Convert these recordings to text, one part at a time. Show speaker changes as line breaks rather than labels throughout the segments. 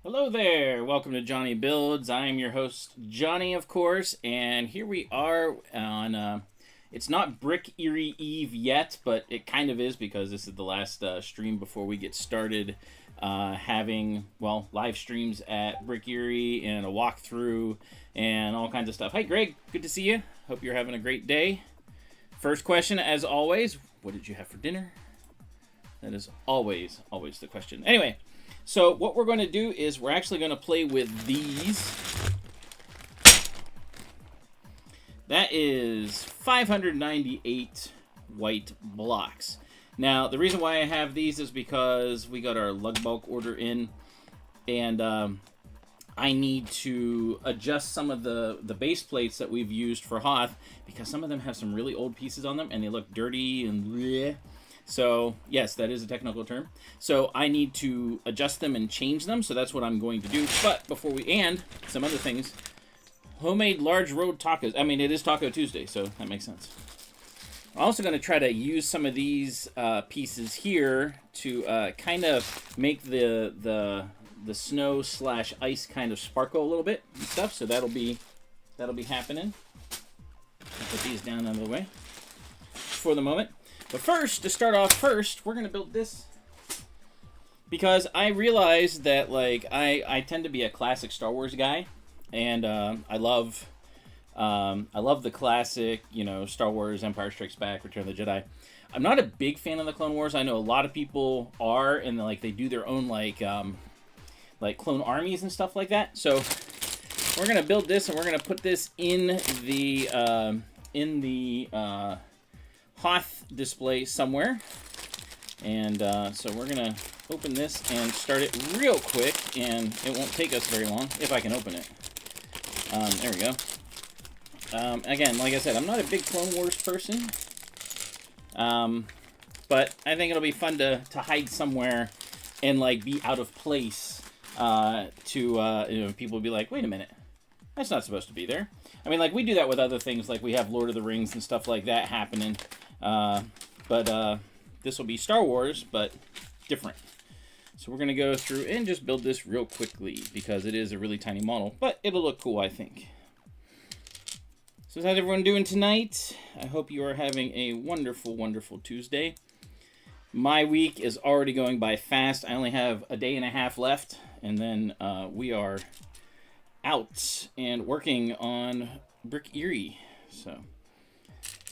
Hello there, welcome to JonnyBuildz. I am your host, Johnny, of course, and here we are on, it's not Brick Erie Eve yet, but it kind of is because this is the last stream before we get started having, well, live streams at Brick Erie and a walkthrough and all kinds of stuff. Hi, Greg, good to see you. Hope you're having a great day. First question, as always, what did you have for dinner? That is always the question. Anyway. So what we're going to do is we're actually going to play with these. That is 598 white blocks. Now, the reason why I have these is because we got our LUGBulk order in, and I need to adjust some of the base plates that we've used for Hoth, because some of them have some really old pieces on them, and they look dirty and bleh. So, yes, that is a technical term. So, I need to adjust them and change them, so that's what I'm going to do. But before we, and some other things, homemade large road tacos. I mean, it is Taco Tuesday, so that makes sense. I'm also going to try to use some of these pieces here to kind of make the snow slash ice kind of sparkle a little bit and stuff. So that'll be happening. I'll put these down out of the way for the moment. But first, to start off first, we're going to build this. Because I realized that, like, I tend to be a classic Star Wars guy. And I love the classic, you know, Star Wars, Empire Strikes Back, Return of the Jedi. I'm not a big fan of the Clone Wars. I know a lot of people are, and like they do their own like clone armies and stuff like that. So we're going to build this, and we're going to put this in the Hoth display somewhere, and so we're gonna open this and start it real quick, and it won't take us very long if I can open it. There we go. Again, like I said, I'm not a big Clone Wars person, but I think it'll be fun to hide somewhere and like be out of place you know, people will be like, wait a minute, that's not supposed to be there. I mean, like, we do that with other things, like we have Lord of the Rings and stuff like that happening. But this will be Star Wars, but different. So we're going to go through and just build this real quickly, because it is a really tiny model, but it'll look cool, I think. So how's everyone doing tonight? I hope you are having a wonderful, wonderful Tuesday. My week is already going by fast. I only have a day and a half left, and then we are out and working on Brick Erie. So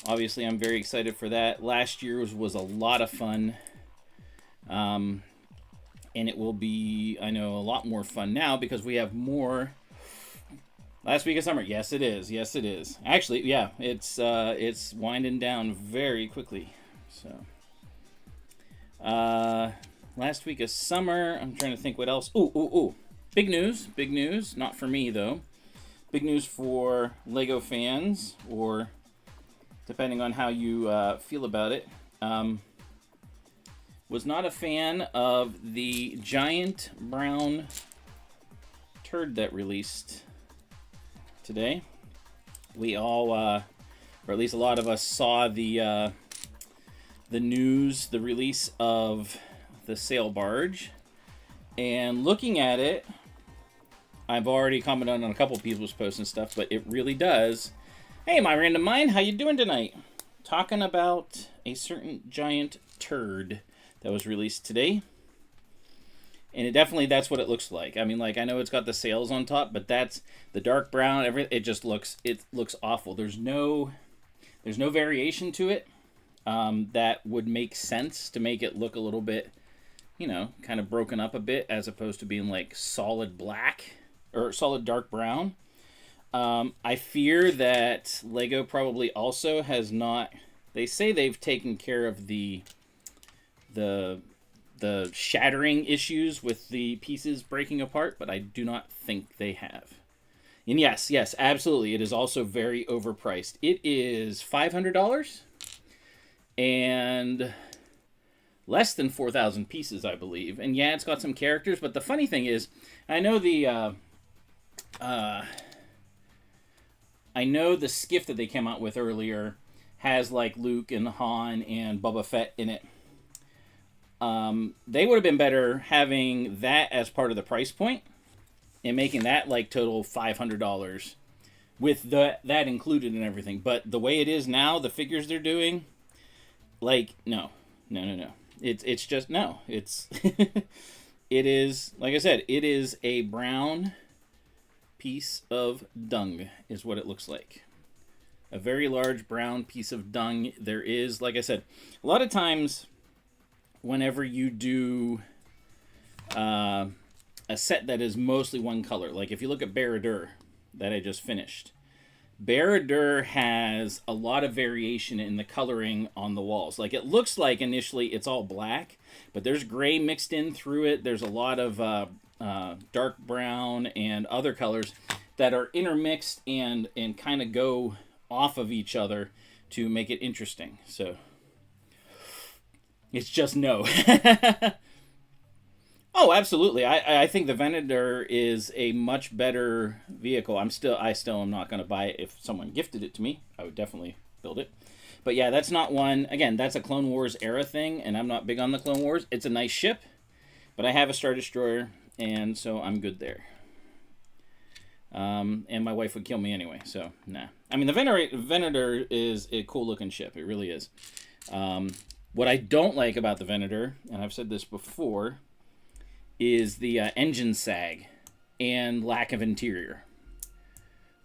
obviously I'm very excited for that. Last year was a lot of fun, and it will be, I know, a lot more fun now because we have more. Last week of summer, yes it is, actually, yeah, it's winding down very quickly. So last week of summer, I'm trying to think what else. Ooh. Big news, not for me though. Big news for Lego fans, or depending on how you feel about it. Was not a fan of the giant brown turd that released today. We all, or at least a lot of us, saw the news, the release of the sail barge, and looking at it, I've already commented on a couple people's posts and stuff, but it really does. Hey, my random mind, how you doing tonight? Talking about a certain giant turd that was released today. And it definitely, that's what it looks like. I mean, like, I know it's got the sails on top, but that's the dark brown, it just looks, it looks awful. There's no variation to it that would make sense to make it look a little bit, you know, kind of broken up a bit, as opposed to being like solid black or solid dark brown. I fear that Lego probably also has not, they say they've taken care of the shattering issues with the pieces breaking apart, but I do not think they have. And yes, absolutely, it is also very overpriced. It is $500 and less than 4,000 pieces, I believe. And yeah, it's got some characters, but the funny thing is, I know the skiff that they came out with earlier has like Luke and Han and Boba Fett in it. They would have been better having that as part of the price point, and making that like total $500 with that included and everything. But the way it is now, the figures they're doing, like, no. It's just, no. It's, it is, like I said, it is a brown piece of dung is what it looks like. A very large brown piece of dung. There is, like I said, a lot of times whenever you do a set that is mostly one color, like if you look at Baradur that I just finished, Baradur has a lot of variation in the coloring on the walls. Like, it looks like initially it's all black, but there's gray mixed in through it. There's a lot of dark brown and other colors that are intermixed and kind of go off of each other to make it interesting. So it's just no. Oh, absolutely. I think the Venator is a much better vehicle. I still am not going to buy it. If someone gifted it to me, I would definitely build it. But yeah, that's not one. Again, that's a Clone Wars era thing, and I'm not big on the Clone Wars. It's a nice ship, but I have a Star Destroyer, and so I'm good there. And my wife would kill me anyway, so nah. I mean, the Venator is a cool-looking ship. It really is. What I don't like about the Venator, and I've said this before, is the engine sag and lack of interior.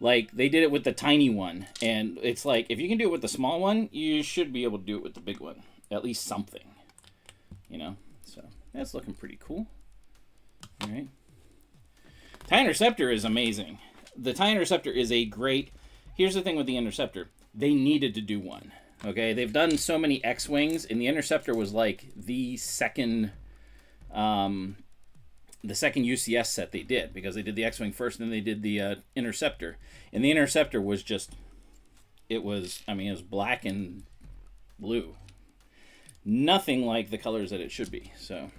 Like, they did it with the tiny one, and it's like, if you can do it with the small one, you should be able to do it with the big one. At least something. You know? So, that's looking pretty cool. Alright. TIE Interceptor is amazing. The TIE Interceptor is a great... Here's the thing with the Interceptor. They needed to do one. Okay? They've done so many X-Wings, and the Interceptor was like the second UCS set they did, because they did the X-Wing first, and then they did the Interceptor. And the Interceptor was just, it was black and blue. Nothing like the colors that it should be. So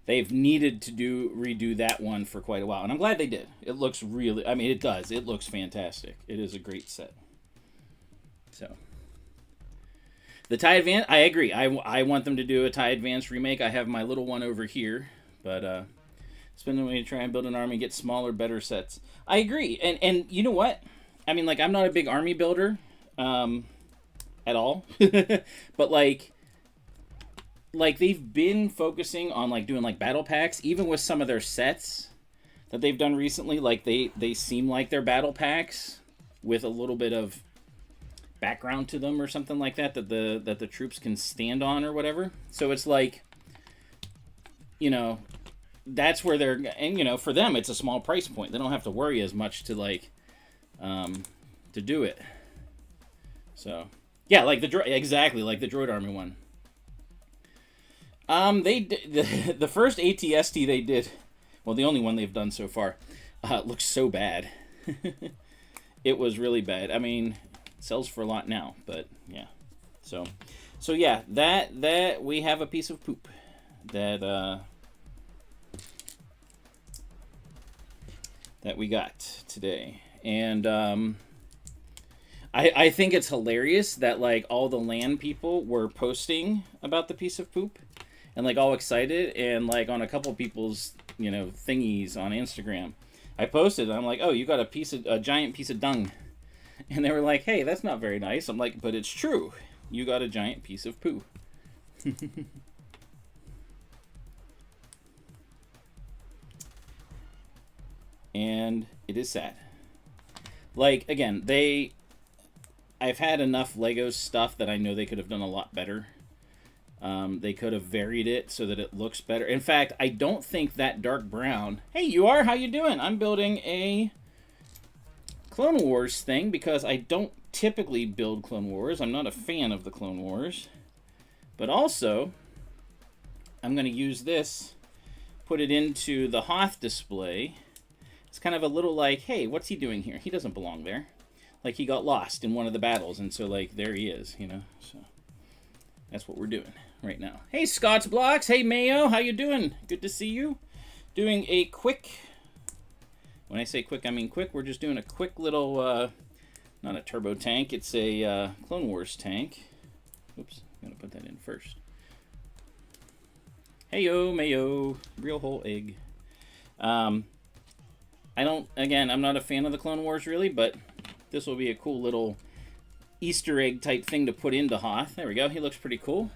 they've needed to redo that one for quite a while, and I'm glad they did. It looks really, it does. It looks fantastic. It is a great set. So the TIE Advance, I agree. I want them to do a TIE Advance remake. I have my little one over here. But spend the money to try and build an army, get smaller, better sets. I agree. And you know what? I mean, like, I'm not a big army builder at all. But, like, they've been focusing on, like, doing, like, battle packs. Even with some of their sets that they've done recently, like, they seem like they're battle packs with a little bit of background to them or something like that the troops can stand on or whatever. So it's like, you know, that's where they're, and, you know, for them, it's a small price point. They don't have to worry as much to, like, to do it. So, yeah, like exactly, like the Droid Army one. They did, the first ATST they did, well, the only one they've done so far, looks so bad. It was really bad. I mean, it sells for a lot now, but, yeah. So yeah, that, we have a piece of poop. That we got today. And I think it's hilarious that, like, all the LAN people were posting about the piece of poop and, like, all excited, and, like, on a couple people's, you know, thingies on Instagram, I posted, I'm like, oh, you got a giant piece of dung. And they were like, hey, that's not very nice. I'm like, but it's true. You got a giant piece of poo. And it is sad. Like, again, I've had enough Lego stuff that I know they could have done a lot better. They could have varied it so that it looks better. In fact, I don't think that dark brown... Hey, you are? How you doing? I'm building a Clone Wars thing because I don't typically build Clone Wars. I'm not a fan of the Clone Wars. But also, I'm going to use this, put it into the Hoth display. It's kind of a little like, hey, what's he doing here? He doesn't belong there. Like, he got lost in one of the battles, and so, like, there he is, you know? So that's what we're doing right now. Hey, Scott's Blocks. Hey, Mayo. How you doing? Good to see you. Doing a quick... When I say quick, I mean quick. We're just doing a quick little... not a turbo tank. It's a Clone Wars tank. Oops. I'm going to put that in first. Hey-yo, Mayo. Real whole egg. Again, I'm not a fan of the Clone Wars really, but this will be a cool little Easter egg type thing to put into Hoth. There we go. He looks pretty cool.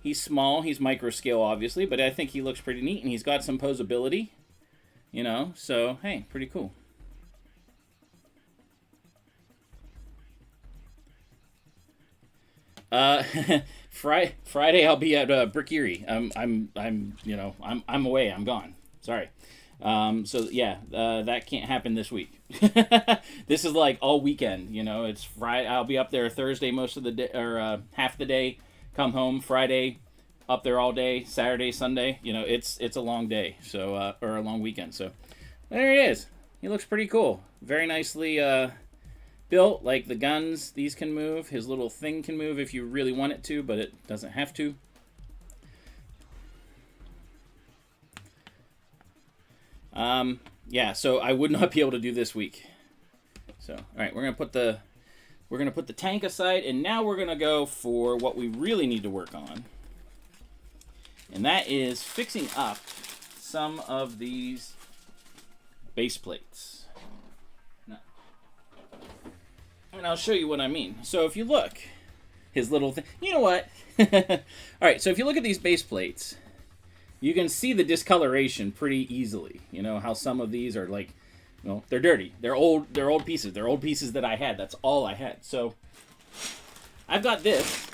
He's small. He's micro scale, obviously, but I think he looks pretty neat, and he's got some posability, you know, so, hey, pretty cool. Friday I'll be at Brick Erie. I'm away. I'm gone. Sorry. So yeah, that can't happen this week. This is like all weekend, you know. It's Friday. I'll be up there Thursday most of the day, or half the day. Come home Friday, up there all day. Saturday, Sunday. You know, it's a long day. So or a long weekend. So there he is. He looks pretty cool. Very nicely built. Like the guns, these can move. His little thing can move if you really want it to, but it doesn't have to. Yeah, so I would not be able to do this week. So, all right, we're gonna put the tank aside, and now we're gonna go for what we really need to work on, and that is fixing up some of these base plates. Now, and I'll show you what I mean. So if you look, his little thing. You know what? All right, so if you look at these base plates, you can see the discoloration pretty easily. You know how some of these are like, you know, they're dirty. They're old pieces. They're old pieces that I had. That's all I had. So I've got this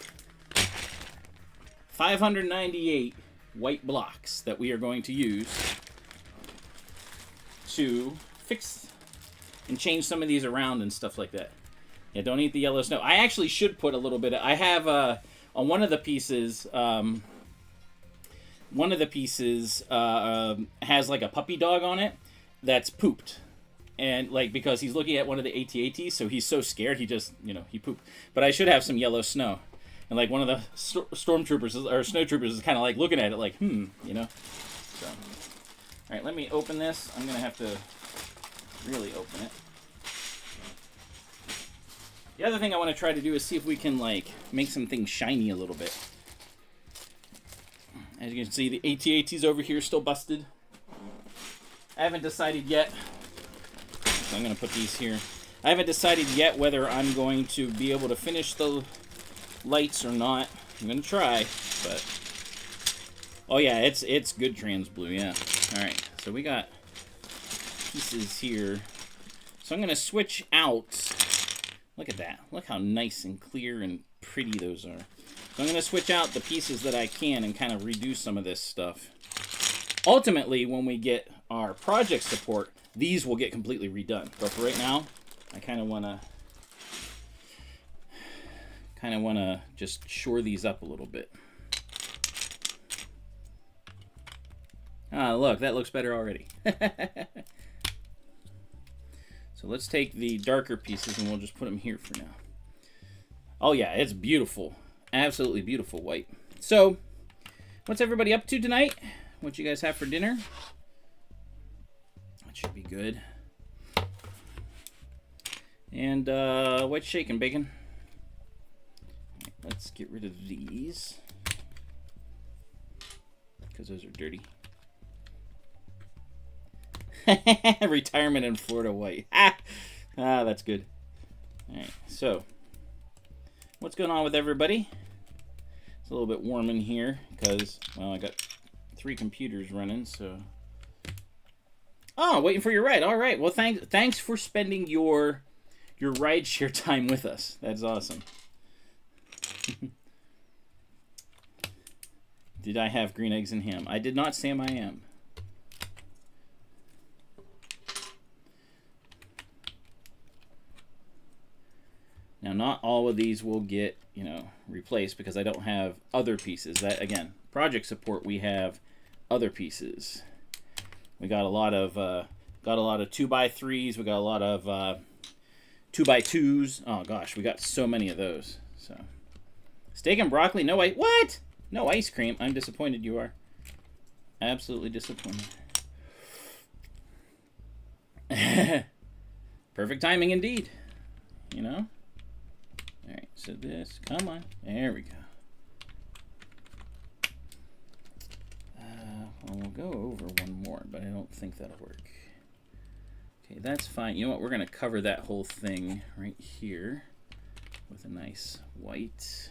598 white blocks that we are going to use to fix and change some of these around and stuff like that. Yeah, don't eat the yellow snow. I actually should put a little bit of, I have on one of the pieces, has like a puppy dog on it that's pooped. And like, because he's looking at one of the AT-ATs, so he's so scared, he just, you know, he pooped. But I should have some yellow snow. And like one of the stormtroopers or snowtroopers is kind of like looking at it like, you know. So, all right, let me open this. I'm going to have to really open it. The other thing I want to try to do is see if we can like make some things shiny a little bit. As you can see, the AT-AT's over here still busted. I haven't decided yet. So I'm going to put these here. I haven't decided yet whether I'm going to be able to finish the lights or not. I'm going to try, but... Oh yeah, it's good trans blue, yeah. Alright, so we got pieces here. So I'm going to switch out... Look at that. Look how nice and clear and pretty those are. So I'm going to switch out the pieces that I can and kind of redo some of this stuff. Ultimately, when we get our project support, these will get completely redone. But for right now, I kind of want to just shore these up a little bit. Ah, look, that looks better already. So let's take the darker pieces and we'll just put them here for now. Oh yeah, it's beautiful. Absolutely beautiful white. So, what's everybody up to tonight? What you guys have for dinner? That should be good. And what's shaking, bacon? Let's get rid of these because those are dirty. Retirement in Florida white. Ah, that's good. All right, so what's going on with everybody? It's a little bit warm in here because, well, I got 3 computers running, so. Oh, waiting for your ride. All right. Well, thanks for spending your ride share time with us. That's awesome. Did I have green eggs and ham? I did not, Sam. I am. Now, not all of these will get, you know, replaced because I don't have other pieces. That, again, project support, we have other pieces. We got a lot of 2x3s. We got a lot of 2x2s. Oh gosh, we got so many of those. So, steak and broccoli. No ice. What? No ice cream. I'm disappointed. You are. Absolutely disappointed. Perfect timing indeed. You know. All right. So this. Come on. There we go. Well, we'll go over one more, but I don't think that'll work. Okay, that's fine. You know what? We're going to cover that whole thing right here with a nice white.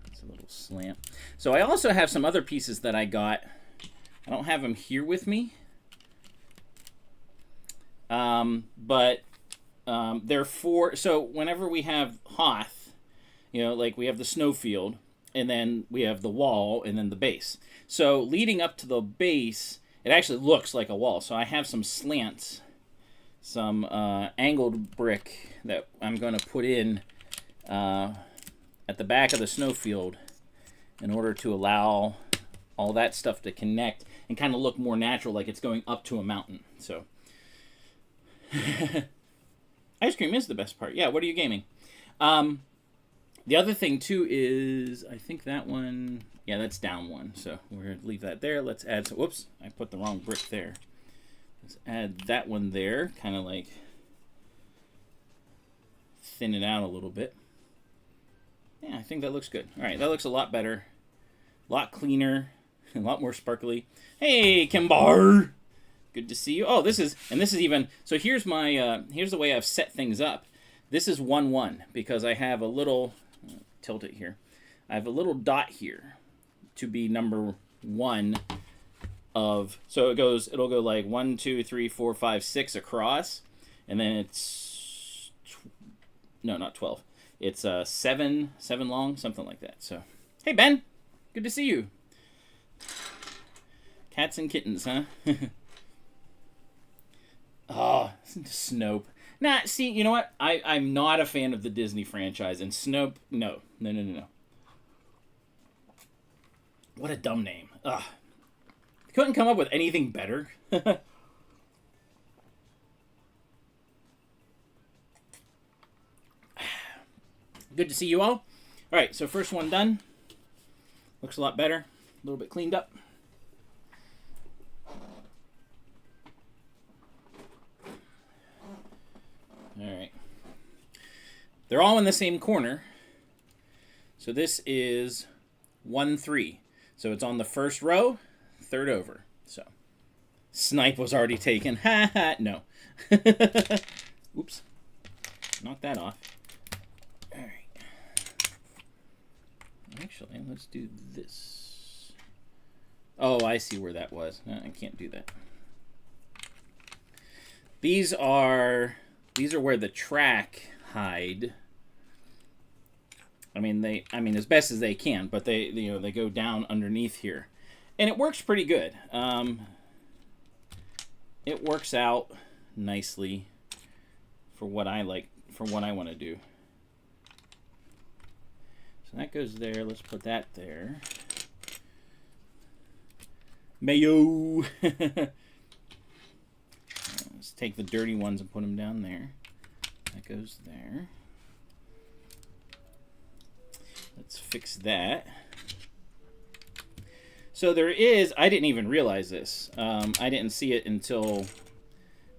It's a little slant. So I also have some other pieces that I got. I don't have them here with me. But they're for, so whenever we have Hoth, you know, like we have the snowfield, and then we have the wall, and then the base. So leading up to the base, it actually looks like a wall. So I have some slants, some angled brick that I'm going to put in at the back of the snowfield in order to allow all that stuff to connect and kind of look more natural, like it's going up to a mountain. So ice cream is the best part. Yeah, what are you gaming? The other thing too is, I think that one, yeah, that's down one. So we're going to leave that there. Let's add some, whoops, I put the wrong brick there. Let's add that one there, kind of like thin it out a little bit. Yeah, I think that looks good. All right, that looks a lot better, a lot cleaner, a lot more sparkly. Hey, Kimbar! Good to see you. Oh, this is even, so here's my, here's the way I've set things up. This is 1-1 because I have a little, tilt it here. I have a little dot here to be number 1 of, so it'll go like 1, 2, 3, 4, 5, 6 across, and then it's, no, not 12. It's 7 long, something like that. So, hey Ben, good to see you. Cats and kittens, huh? Oh, Snope. Nah, see, you know what? I'm not a fan of the Disney franchise, and Snope, no. What a dumb name. Ugh. Couldn't come up with anything better. Good to see you all. All right, so first one done. Looks a lot better. A little bit cleaned up. All right. They're all in the same corner. So this is 1-3. So it's on the first row, third over. So snipe was already taken. Ha ha. No. Oops. Knock that off. All right. Actually, let's do this. Oh, I see where that was. No, I can't do that. These are where the track hide. I mean as best as they can, but they go down underneath here, and it works pretty good. It works out nicely for what I like, for what I want to do. So that goes there. Let's put that there. Mayo. Let's take the dirty ones and put them down there. That goes there. Let's fix that. So there is, I didn't even realize this. I didn't see it until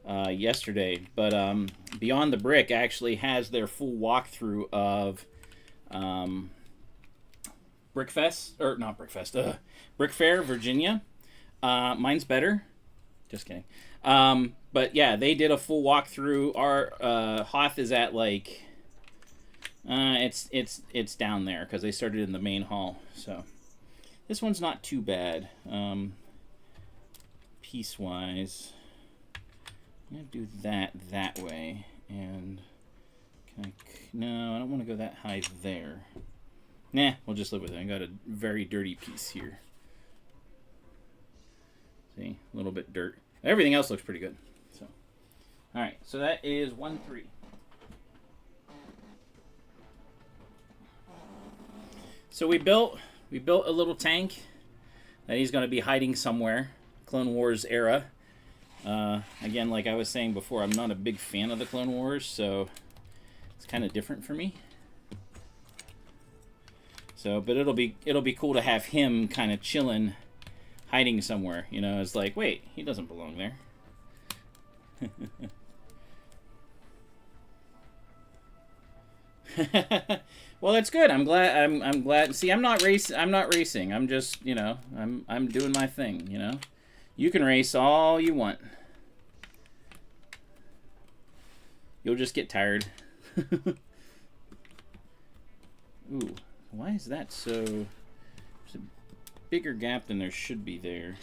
yesterday, but Beyond the Brick actually has their full walkthrough of Brickfest, or not Brickfest, Brick Fair, Virginia. Mine's better. Just kidding. But yeah, they did a full walkthrough. Our Hoth is at like it's down there because they started in the main hall. So this one's not too bad. Piece-wise, I'm gonna do that way, and no, I don't want to go that high there. Nah, we'll just live with it. I got a very dirty piece here. See, a little bit dirt. Everything else looks pretty good. So, all right. So that is 1-3. So we built a little tank that he's going to be hiding somewhere. Clone Wars era. Again, like I was saying before, I'm not a big fan of the Clone Wars, so it's kind of different for me. So, but it'll be cool to have him kind of chilling, hiding somewhere. You know, it's like, wait, he doesn't belong there. Well, that's good. I'm glad. I'm glad. See, I'm not racing. I'm just, you know, I'm doing my thing. You know, you can race all you want. you'll just get tired. Ooh, why is that so... There's a bigger gap than there should be there.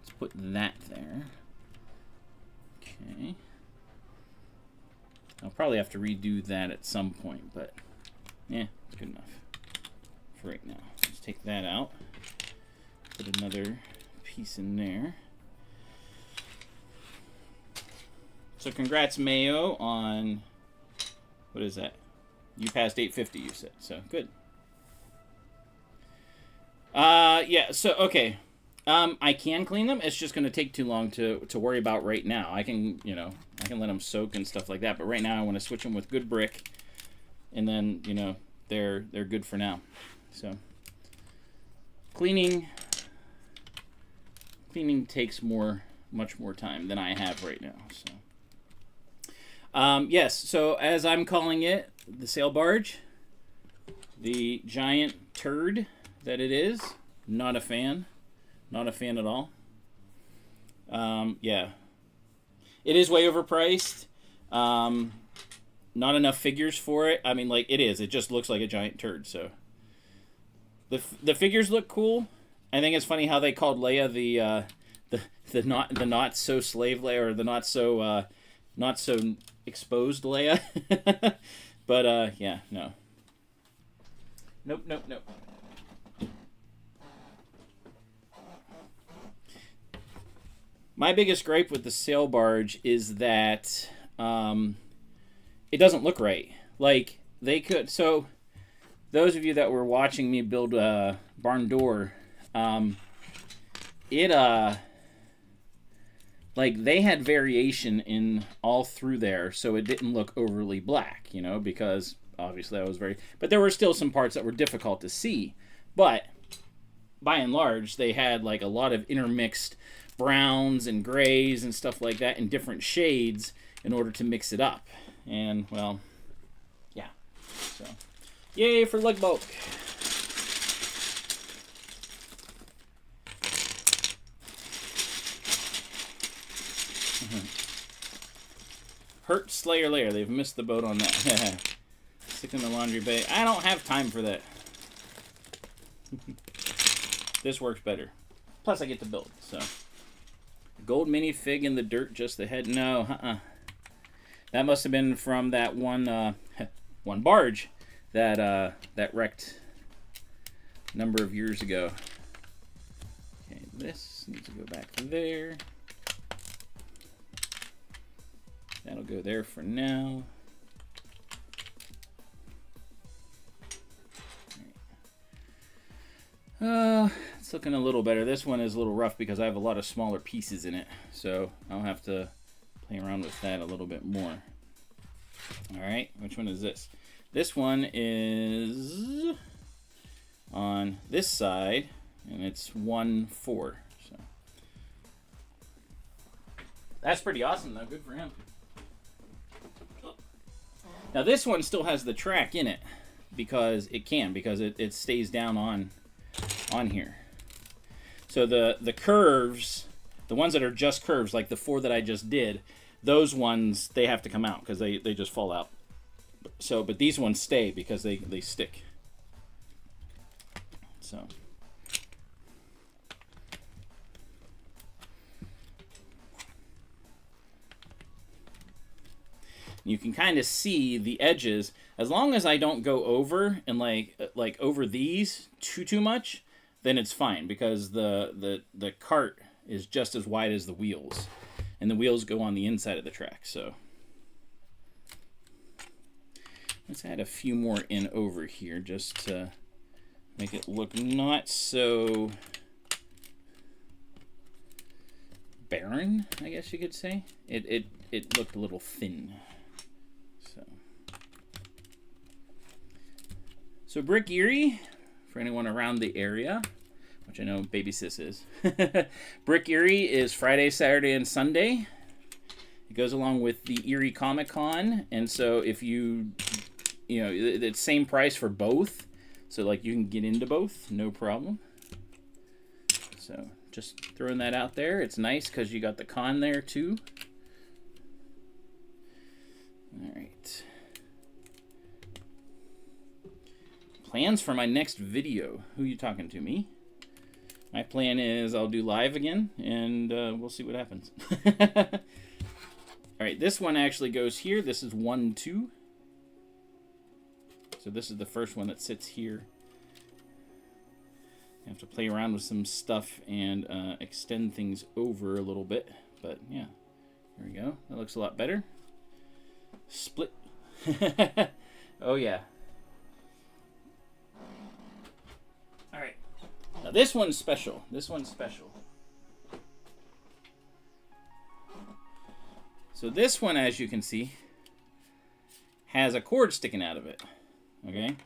Let's put that there. Okay. I'll probably have to redo that at some point, but yeah, it's good enough for right now. Let's take that out. Put another piece in there. So congrats, Mayo, on, what is that? You passed 850, you said, so good. Yeah, so, okay. I can clean them. It's just going to take too long to worry about right now. I can, you know, I can let them soak and stuff like that. But right now I want to switch them with good brick. And then, you know, they're good for now. So cleaning takes much more time than I have right now. So yes, so as I'm calling it, the sail barge, the giant turd that it is, not a fan. Not a fan at all. Yeah. It is way overpriced. Not enough figures for it. I mean, like, it is. It just looks like a giant turd, so. The figures look cool. I think it's funny how they called Leia the not so slave Leia, or the not so exposed Leia. But, yeah, no. Nope. My biggest gripe with the sail barge is that it doesn't look right. Like, they could... So, those of you that were watching me build a barn door, like, they had variation in all through there, so it didn't look overly black, you know, because obviously that was very... But there were still some parts that were difficult to see. But, by and large, they had, like, a lot of intermixed browns and grays and stuff like that in different shades in order to mix it up. And, well, yeah. So, yay for LUGBulk. Hurt Slayer Layer. They've missed the boat on that. Stick in the laundry bay. I don't have time for that. This works better. Plus, I get to build, so... Gold minifig in the dirt just ahead. No, that must have been from that one one barge that that wrecked a number of years ago. Okay, this needs to go back there. That'll go there for now. It's looking a little better. This one is a little rough because I have a lot of smaller pieces in it, so I'll have to play around with that a little bit more. Alright, which one is this? This one is on this side, and it's 1-4. So that's pretty awesome, though. Good for him. Now this one still has the track in it because it stays down on here. So the curves, the ones that are just curves, like the 4 that I just did, those ones, they have to come out because they just fall out. So, but these ones stay because they stick. So. You can kind of see the edges. As long as I don't go over and like over these too much, then it's fine because the cart is just as wide as the wheels, and the wheels go on the inside of the track. So let's add a few more in over here just to make it look not so barren, I guess you could say. It looked a little thin. So Brick Erie, for anyone around the area, which I know Baby Sis is, Brick Erie is Friday, Saturday, and Sunday. It goes along with the Erie Comic Con, and so if you know, it's same price for both, so like you can get into both, no problem. So just throwing that out there. It's nice because you got the con there too. All Plans for my next video. Who are you talking to, me? My plan is I'll do live again, and we'll see what happens. All right, this one actually goes here. This is 1, 2. So this is the first one that sits here. I have to play around with some stuff and extend things over a little bit. But yeah, there we go. That looks a lot better. Split. Oh yeah. All right. Now this one's special. This one's special. So this one, as you can see, has a cord sticking out of it. Okay.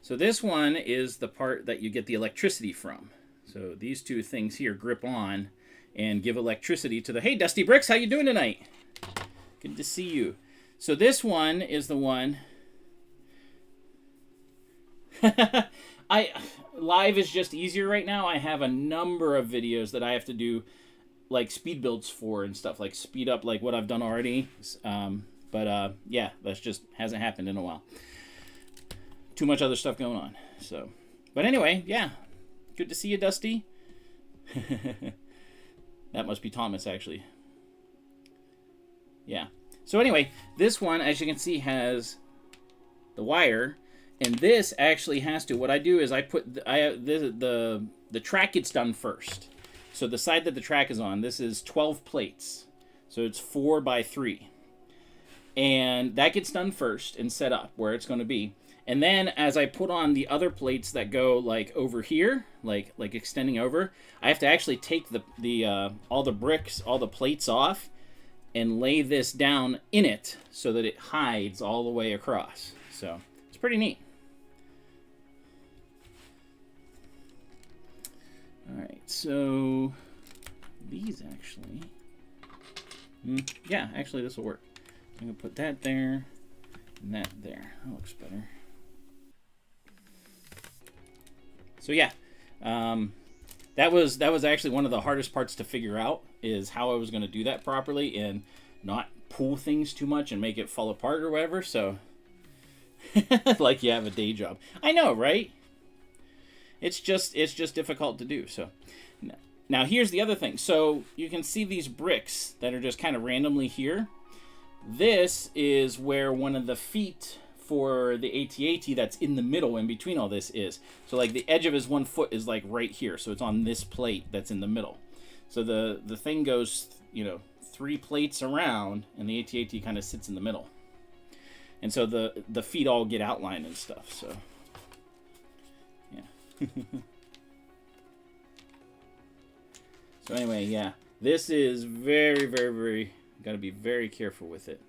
So this one is the part that you get the electricity from. So these two things here grip on and give electricity to the... Hey, Dusty Bricks, how you doing tonight? Good to see you. So this one is the one... Live is just easier right now. I have a number of videos that I have to do like speed builds for and stuff, like speed up like what I've done already. Yeah, that's just hasn't happened in a while. Too much other stuff going on. So, but anyway, yeah. Good to see you, Dusty. That must be Thomas, actually. Yeah. So anyway, this one, as you can see, has the wire, and this actually has to. What I do is I put the track gets done first. So the side that the track is on, this is 12 plates. So it's 4 by 3. And that gets done first and set up where it's going to be. And then as I put on the other plates that go like over here, like extending over, I have to actually take all the bricks, all the plates off and lay this down in it so that it hides all the way across. So it's pretty neat. All right, so these actually, yeah, actually this will work. I'm gonna put that there and that there. That looks better. So yeah, that was actually one of the hardest parts to figure out, is how I was going to do that properly and not pull things too much and make it fall apart or whatever. So, like you have a day job. I know, right? It's just difficult to do. So, now here's the other thing. So you can see these bricks that are just kind of randomly here. This is where one of the feet for the AT-AT that's in the middle in between all this is. So like the edge of his 1 foot is like right here. So it's on this plate that's in the middle. So the thing goes, 3 plates around, and the AT-AT kind of sits in the middle. And so the feet all get outlined and stuff. So yeah. So anyway, yeah. This is very, very, very, got to be very careful with it.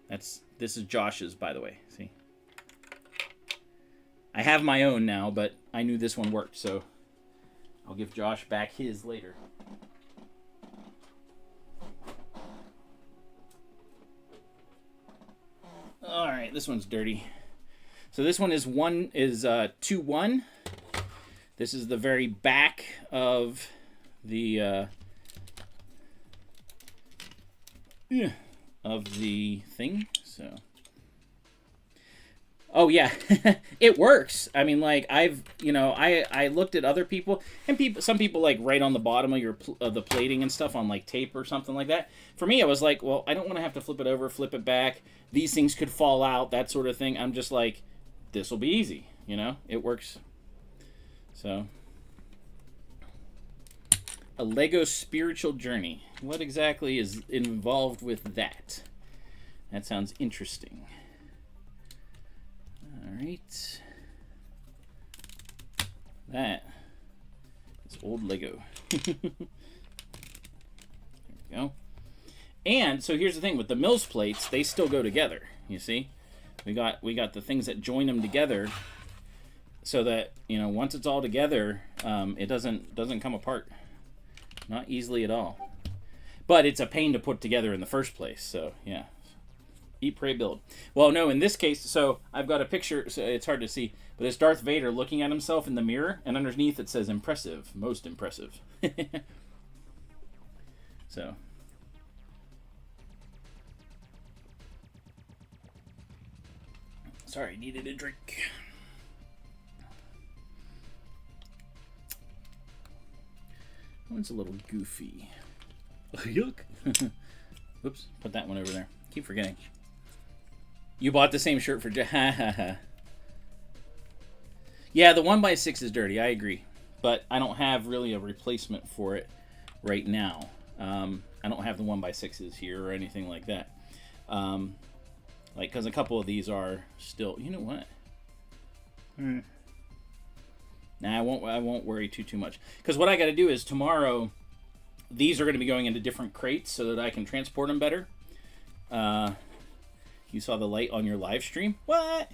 This is Josh's, by the way. See? I have my own now, but I knew this one worked, so I'll give Josh back his later. All right, this one's dirty. So this one is 2-1. This is the very back of the thing. So, oh yeah, it works. I mean, like I looked at other people, and some people like write on the bottom of the plating and stuff on like tape or something like that. For me, I was like, well, I don't want to have to flip it over, flip it back. These things could fall out, that sort of thing. I'm just like, this will be easy. It works. So, a Lego spiritual journey. What exactly is involved with that? That sounds interesting. All right. That is old Lego. There we go. And so here's the thing with the Mills plates, they still go together. You see, we got the things that join them together, so that once it's all together, it doesn't come apart, not easily at all. But it's a pain to put together in the first place. So yeah. Eat, pray, build. Well, no, in this case, so I've got a picture, so it's hard to see, but it's Darth Vader looking at himself in the mirror, and underneath it says impressive, most impressive. So. Sorry, needed a drink. One's a little goofy. Yuck. Oops, put that one over there. Keep forgetting. You bought the same shirt for... Yeah, the 1x6 is dirty, I agree. But I don't have really a replacement for it right now. I don't have the 1x6s here or anything like that. Like, because a couple of these are still... You know what? Nah, I won't worry too much. Because what I got to do is tomorrow, these are going to be going into different crates so that I can transport them better. You saw the light on your live stream? What?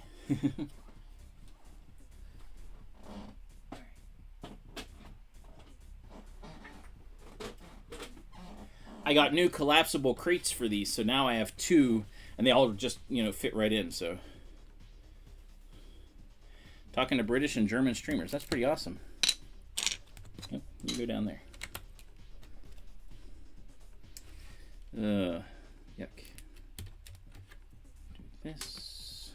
I got new collapsible crates for these, so now I have 2, and they all just, you know, fit right in, so. Talking to British and German streamers, that's pretty awesome. Yep, you go down there. Yuck. Do this.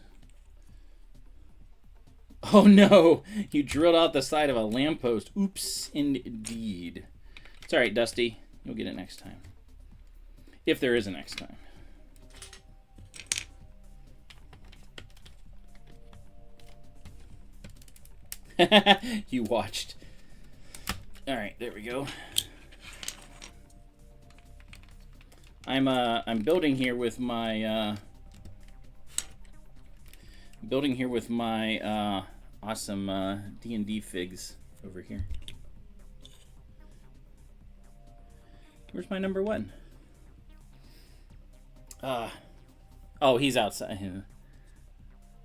Oh no! You drilled out the side of a lamppost. Oops, indeed. It's alright, Dusty. You'll get it next time. If there is a next time. You watched. Alright, there we go. I'm building here with my awesome D&D figs over here. Where's my number 1? Oh, he's outside.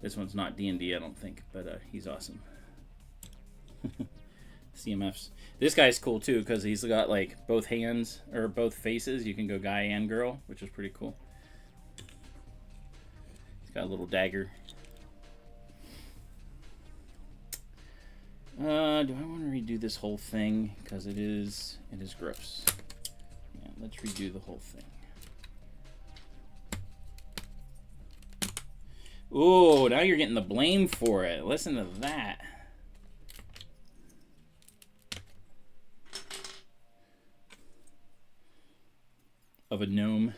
This one's not D&D, I don't think, but he's awesome. CMFs. This guy's cool too because he's got like both hands or both faces. You can go guy and girl, which is pretty cool. He's got a little dagger. Do I want to redo this whole thing? Because it is gross. Yeah, let's redo the whole thing. Ooh, now you're getting the blame for it. Listen to that. Of a gnome.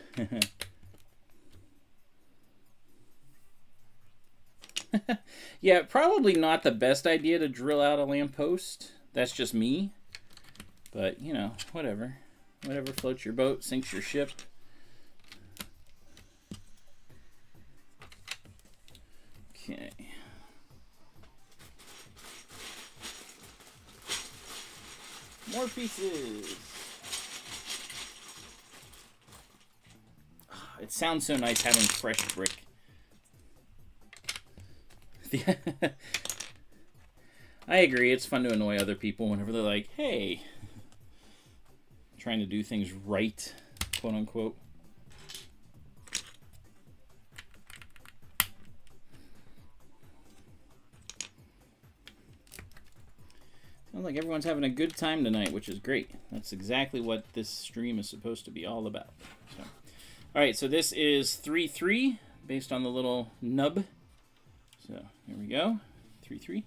Yeah, probably not the best idea to drill out a lamppost. That's just me. But, you know, whatever. Whatever floats your boat, sinks your ship. Okay. More pieces. It sounds so nice having fresh brick. I agree. It's fun to annoy other people whenever they're like, hey, trying to do things right, quote unquote. Sounds like everyone's having a good time tonight, which is great. That's exactly what this stream is supposed to be all about. So. All right, so this is 3-3 based on the little nub. So here we go, 3-3.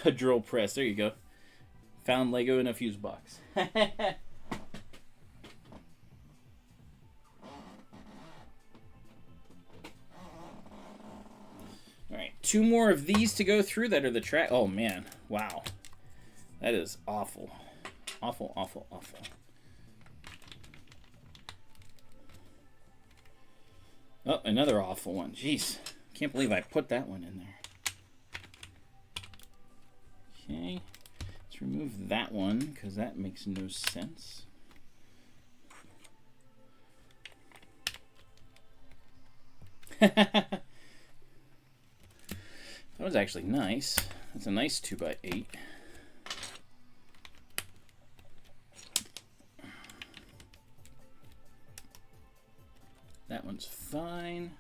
A drill press, there you go. Found Lego in a fuse box. All right, 2 more of these to go through that are the track. Oh man, wow. That is awful. Awful, awful, awful. Oh, another awful one. Jeez. Can't believe I put that one in there. Okay. Let's remove that one because that makes no sense. That was actually nice. That's a nice 2x8. That one's fine.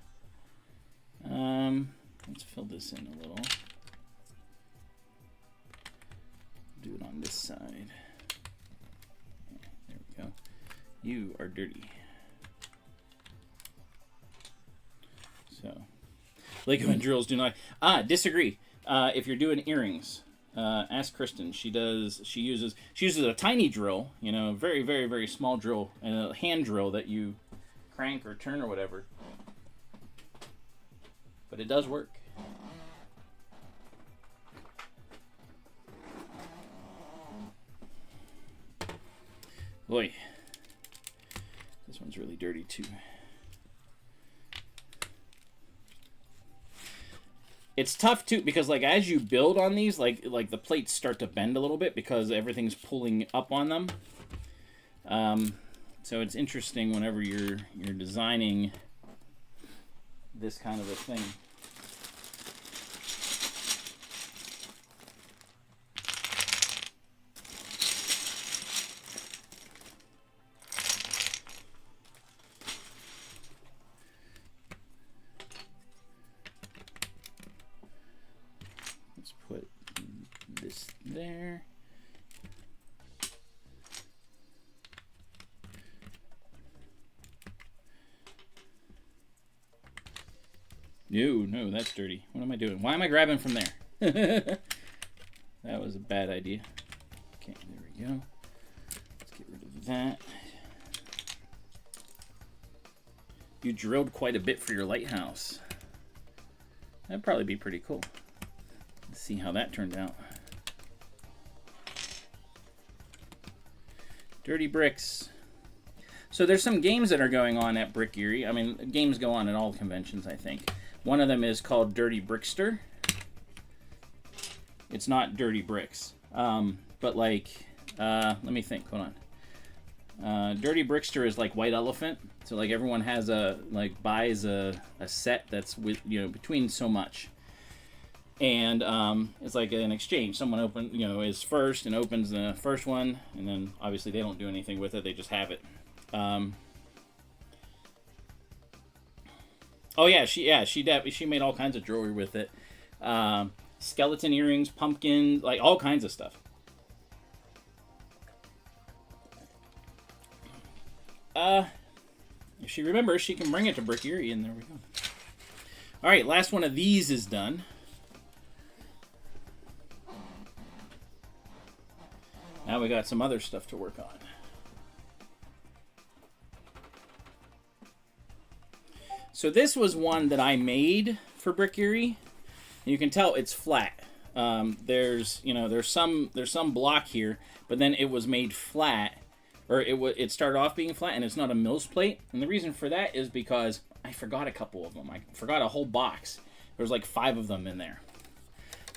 Let's fill this in a little. Do it on this side. There we go. You are dirty. So, Lego and drills do not. Disagree. If you're doing earrings, Ask Kristen. She uses a tiny drill, you know, very, very, very small drill, and a hand drill that you crank or turn or whatever. But it does work. Boy, this one's really dirty too. It's tough too because like as you build on these, like the plates start to bend a little bit because everything's pulling up on them. So it's interesting whenever you're designing this kind of a thing. Put this there. No, that's dirty. What am I doing? Why am I grabbing from there? That was a bad idea. Okay, there we go. Let's get rid of that. You drilled quite a bit for your lighthouse. That'd probably be pretty cool. See how that turned out. Dirty bricks. So there's some games that are going on at Brick Erie. I mean, games go on at all conventions, I think. One of them is called Dirty Brickster. It's not Dirty Bricks. But like, let me think, hold on. Dirty Brickster is like White Elephant. So like everyone has buys a set that's with, you know, between so much. And it's like an exchange. Someone is first and opens the first one, and then obviously they don't do anything with it. They just have it. Oh yeah, she made all kinds of jewelry with it. Skeleton earrings, pumpkins, like all kinds of stuff. If she remembers, she can bring it to Brick Erie, and there we go. All right, last one of these is done. Now we got some other stuff to work on. So this was one that I made for Brick Erie. You can tell it's flat. There's some block here, but then it was made flat, or it started off being flat, and it's not a Mills plate. And the reason for that is because I forgot a couple of them. I forgot a whole box. There's like 5 of them in there.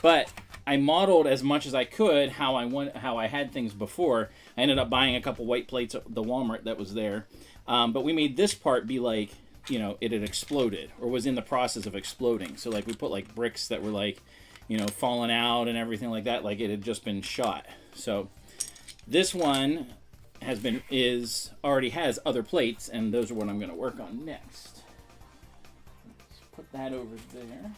But I modeled as much as I could how I had things before. I ended up buying a couple white plates at the Walmart that was there. But we made this part be like, you know, it had exploded or was in the process of exploding. So like we put like bricks that were like, you know, falling out and everything like that, like it had just been shot. So this one already has other plates, and those are what I'm going to work on next. Let's put that over there.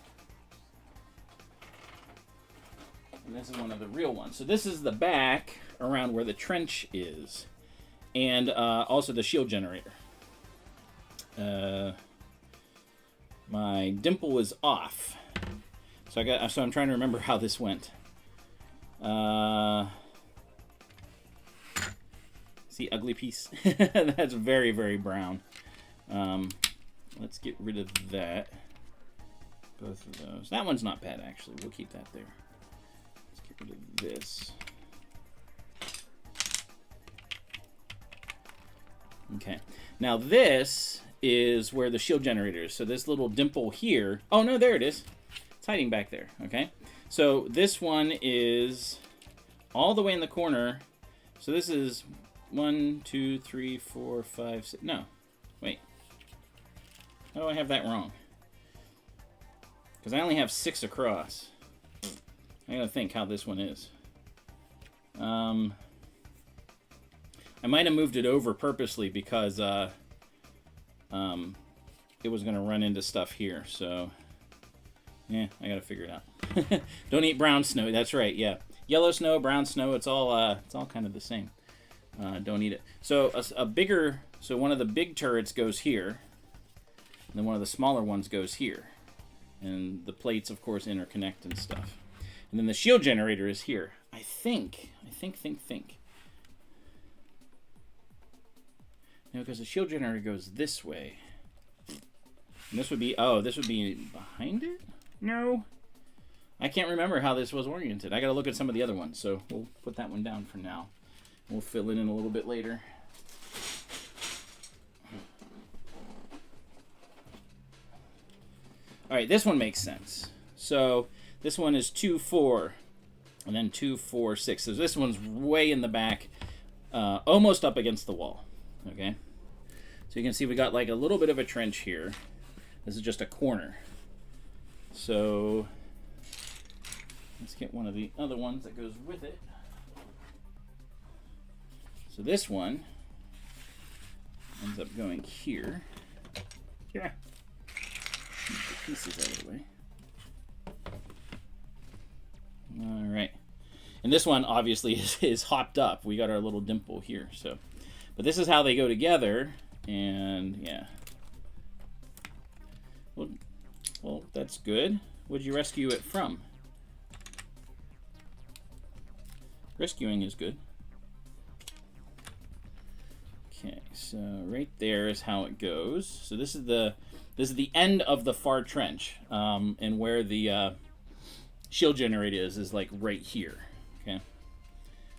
And this is one of the real ones. So this is the back around where the trench is, and also the shield generator. My dimple is off, so I'm trying to remember how this went. See, ugly piece. That's very, very brown. Let's get rid of that. Both of those. That one's not bad, actually. We'll keep that there. Let's get rid of this. Okay. Now this is where the shield generator is. So this little dimple here. Oh, no, there it is. It's hiding back there. Okay. So this one is all the way in the corner. So this is 1, 2, 3, 4, 5, 6. No. Wait. How do I have that wrong? Because I only have 6 across. I gotta think how this one is. I might have moved it over purposely because it was gonna run into stuff here. So yeah, I gotta figure it out. Don't eat brown snow. That's right. Yeah, yellow snow, brown snow. It's all kind of the same. Don't eat it. So so one of the big turrets goes here, and then one of the smaller ones goes here, and the plates, of course, interconnect and stuff. And then the shield generator is here. I think. No, because the shield generator goes this way. And this would be, oh, this would be behind it? No. I can't remember how this was oriented. I got to look at some of the other ones, so we'll put that one down for now. We'll fill it in a little bit later. All right, this one makes sense. So this one is 2, 4, and then 2, 4, 6. So this one's way in the back, almost up against the wall. Okay, so you can see we got like a little bit of a trench here. This is just a corner. So let's get one of the other ones that goes with it. So this one ends up going here. Yeah. Get the pieces out of the way. All right. And this one obviously is hopped up. We got our little dimple here. So, but this is how they go together. And yeah. Well, that's good. What'd you rescue it from? Rescuing is good. Okay, so right there is how it goes. So this is the end of the far trench, and where the shield generator is like right here. Okay,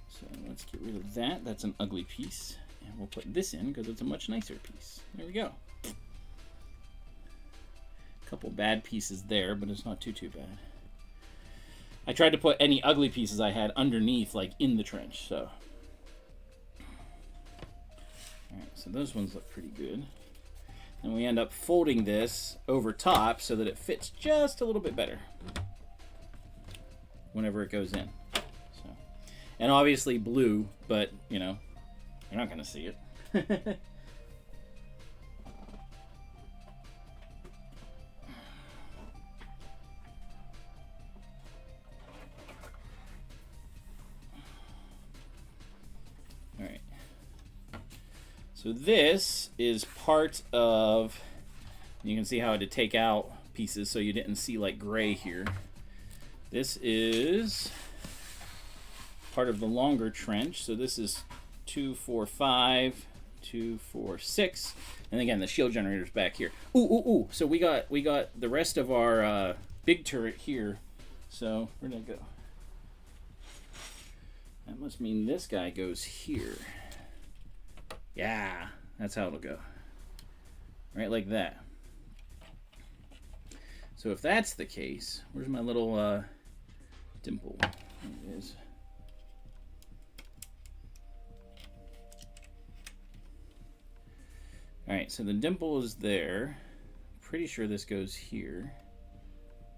so let's get rid of that. That's an ugly piece, and we'll put this in because it's a much nicer piece. There we go. A couple bad pieces there, but it's not too bad. I tried to put any ugly pieces I had underneath, like in the trench. So, all right, so those ones look pretty good. And we end up folding this over top so that it fits just a little bit better whenever it goes in. So, and obviously blue, but you know, you're not going to see it. All right. So this is part of, you can see how I had to take out pieces so you didn't see like gray here. This is part of the longer trench. So this is 2, 4, 5, 2, 4, 6. And again, the shield generator's back here. Ooh. So we got the rest of our big turret here. So where'd that go? That must mean this guy goes here. Yeah, that's how it'll go. Right like that. So if that's the case, where's my little dimple? There it is. Alright, so the dimple is there. Pretty sure this goes here.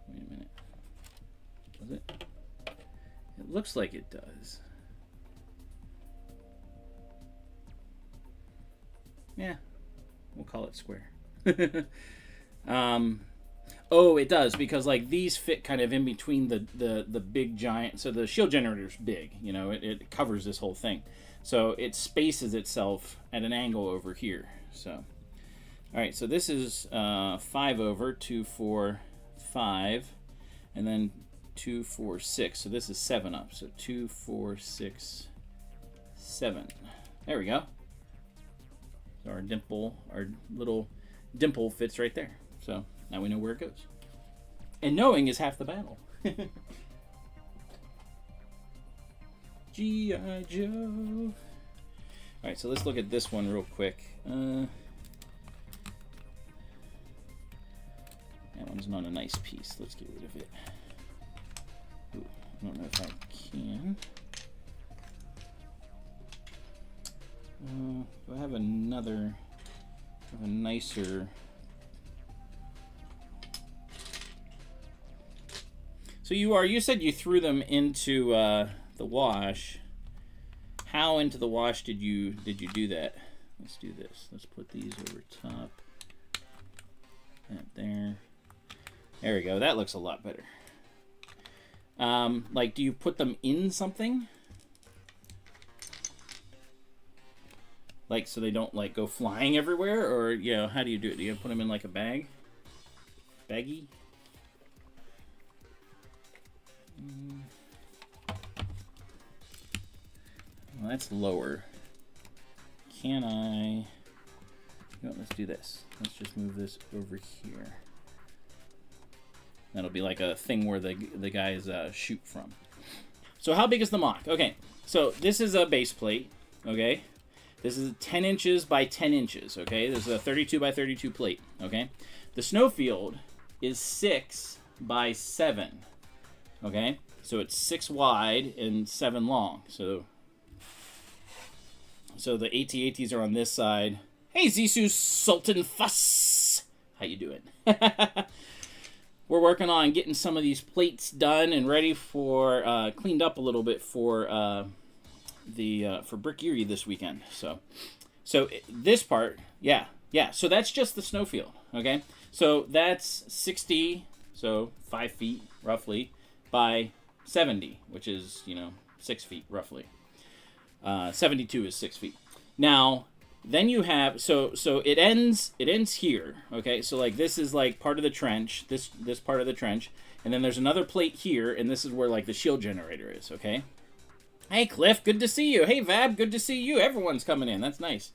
Wait a minute. Does it? It looks like it does. Yeah, we'll call it square. Oh, it does, because like these fit kind of in between the big giant. So the shield generator's big, you know, it covers this whole thing. So it spaces itself at an angle over here. So, all right, so this is 5 over 2, 4, 5, and then 2, 4, 6. So this is 7 up. So 2, 4, 6, 7. There we go. So our dimple, our little dimple fits right there. So now we know where it goes. And knowing is half the battle. G.I. Joe. All right, so let's look at this one real quick. That one's not a nice piece. Let's get rid of it. Ooh, I don't know if I can. Do I have another, a nicer? So you said you threw them into the wash. How into the wash did you do that? Let's do this. Let's put these over top. That there. There we go. That looks a lot better. Like, do you put them in something? Like, so they don't, like, go flying everywhere? Or, you know, how do you do it? Do you put them in, like, a bag? Baggie? Well, that's lower. Can I... You know, let's do this. Let's just move this over here. That'll be like a thing where the guys shoot from. So how big is the mock? Okay, so this is a base plate, okay? This is 10 inches by 10 inches, okay? This is a 32 by 32 plate, okay? The snowfield is 6 by 7, okay? So it's 6 wide and 7 long. So the AT-ATs are on this side. Hey, Zisu Sultan Fuss! How you doing? We're working on getting some of these plates done and ready for, cleaned up a little bit for for Brick Erie this weekend. So this part, yeah. So that's just the snowfield, okay? So that's 60, so 5 feet roughly, by 70, which is 6 feet roughly. 72 is 6 feet. Now, then you have so it ends here, okay? So like this is like part of the trench, this part of the trench, and then there's another plate here, and this is where like the shield generator is, okay? Hey Cliff, good to see you. Hey Vab, good to see you. Everyone's coming in. That's nice.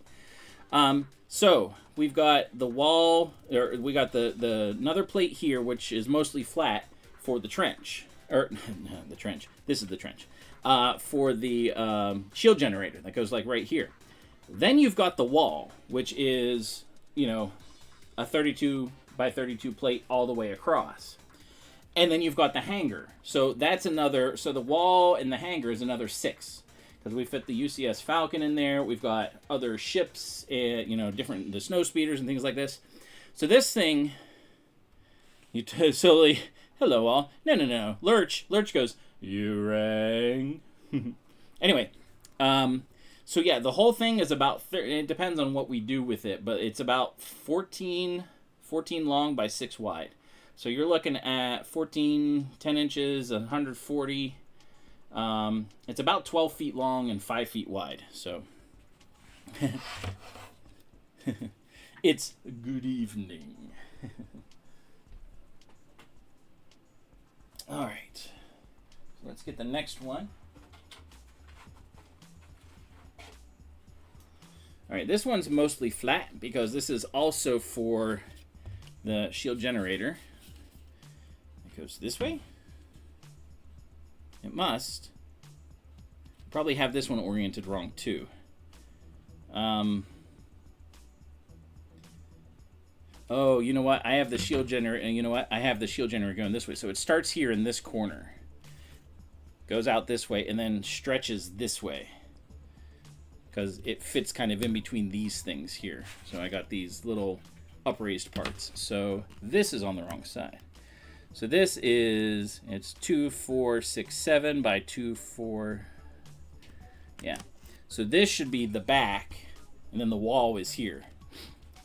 So we've got the wall, or we got the another plate here, which is mostly flat for the trench, or the trench. This is the trench for the shield generator that goes like right here. Then you've got the wall, which is, a 32 by 32 plate all the way across. And then you've got the hangar. So that's another, so the wall and the hangar is another 6. Because we fit the UCS Falcon in there. We've got other ships, different, the snow speeders and things like this. So this thing, hello all. No. Lurch goes, you rang. Anyway, so yeah, the whole thing is about, it depends on what we do with it, but it's about 14 long by 6 wide. So you're looking at 10 inches, 140. It's about 12 feet long and 5 feet wide. So it's good evening. All right, so let's get the next one. All right, this one's mostly flat because this is also for the shield generator. It goes this way. It must. Probably have this one oriented wrong too. Oh, you know what? I have the shield generator, and you know what? I have the shield generator going this way. So it starts here in this corner, goes out this way, and then stretches this way. Because it fits kind of in between these things here. So I got these little upraised parts. So this is on the wrong side. So this is, it's 2, 4, 6, 7 by 2, 4. Yeah. So this should be the back, and then the wall is here.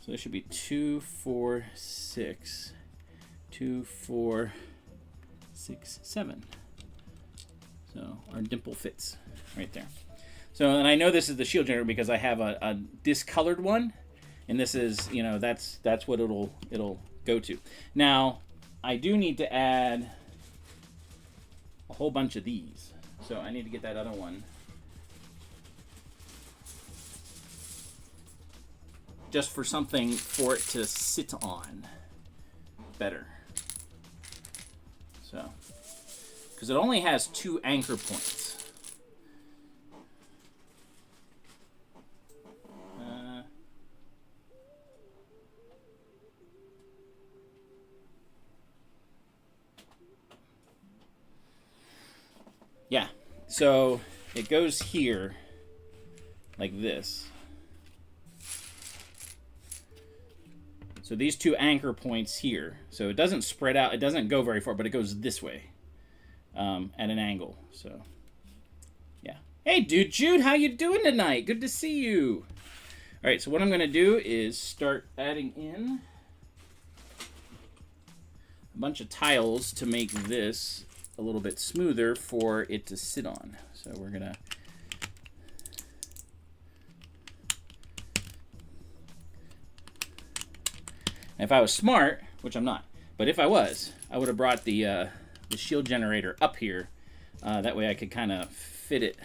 So this should be 2, 4, 6, 2, 4, 6, 7. So our dimple fits right there. So, and I know this is the shield generator because I have a discolored one, and this is, that's what it'll go to. Now, I do need to add a whole bunch of these. So I need to get that other one. Just for something for it to sit on better. So, because it only has 2 anchor points. Yeah, so it goes here like this. So these 2 anchor points here. So it doesn't spread out, it doesn't go very far, but it goes this way at an angle. So, yeah. Hey, dude, Jude, how you doing tonight? Good to see you. All right, so what I'm going to do is start adding in a bunch of tiles to make this a little bit smoother for it to sit on. So we're gonna if I was smart, which I'm not, but if I was, I would have brought the the shield generator up here. That way I could kind of fit it,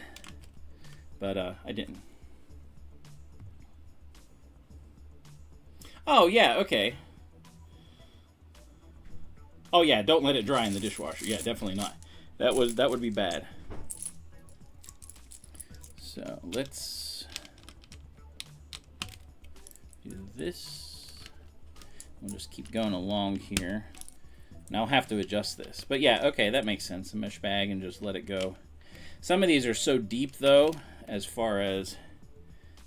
but I didn't. Oh, yeah, okay. Oh, yeah, don't let it dry in the dishwasher. Yeah, definitely not. That would be bad. So let's do this. We'll just keep going along here. And I'll have to adjust this. But yeah, okay, that makes sense. A mesh bag and just let it go. Some of these are so deep, though, as far as,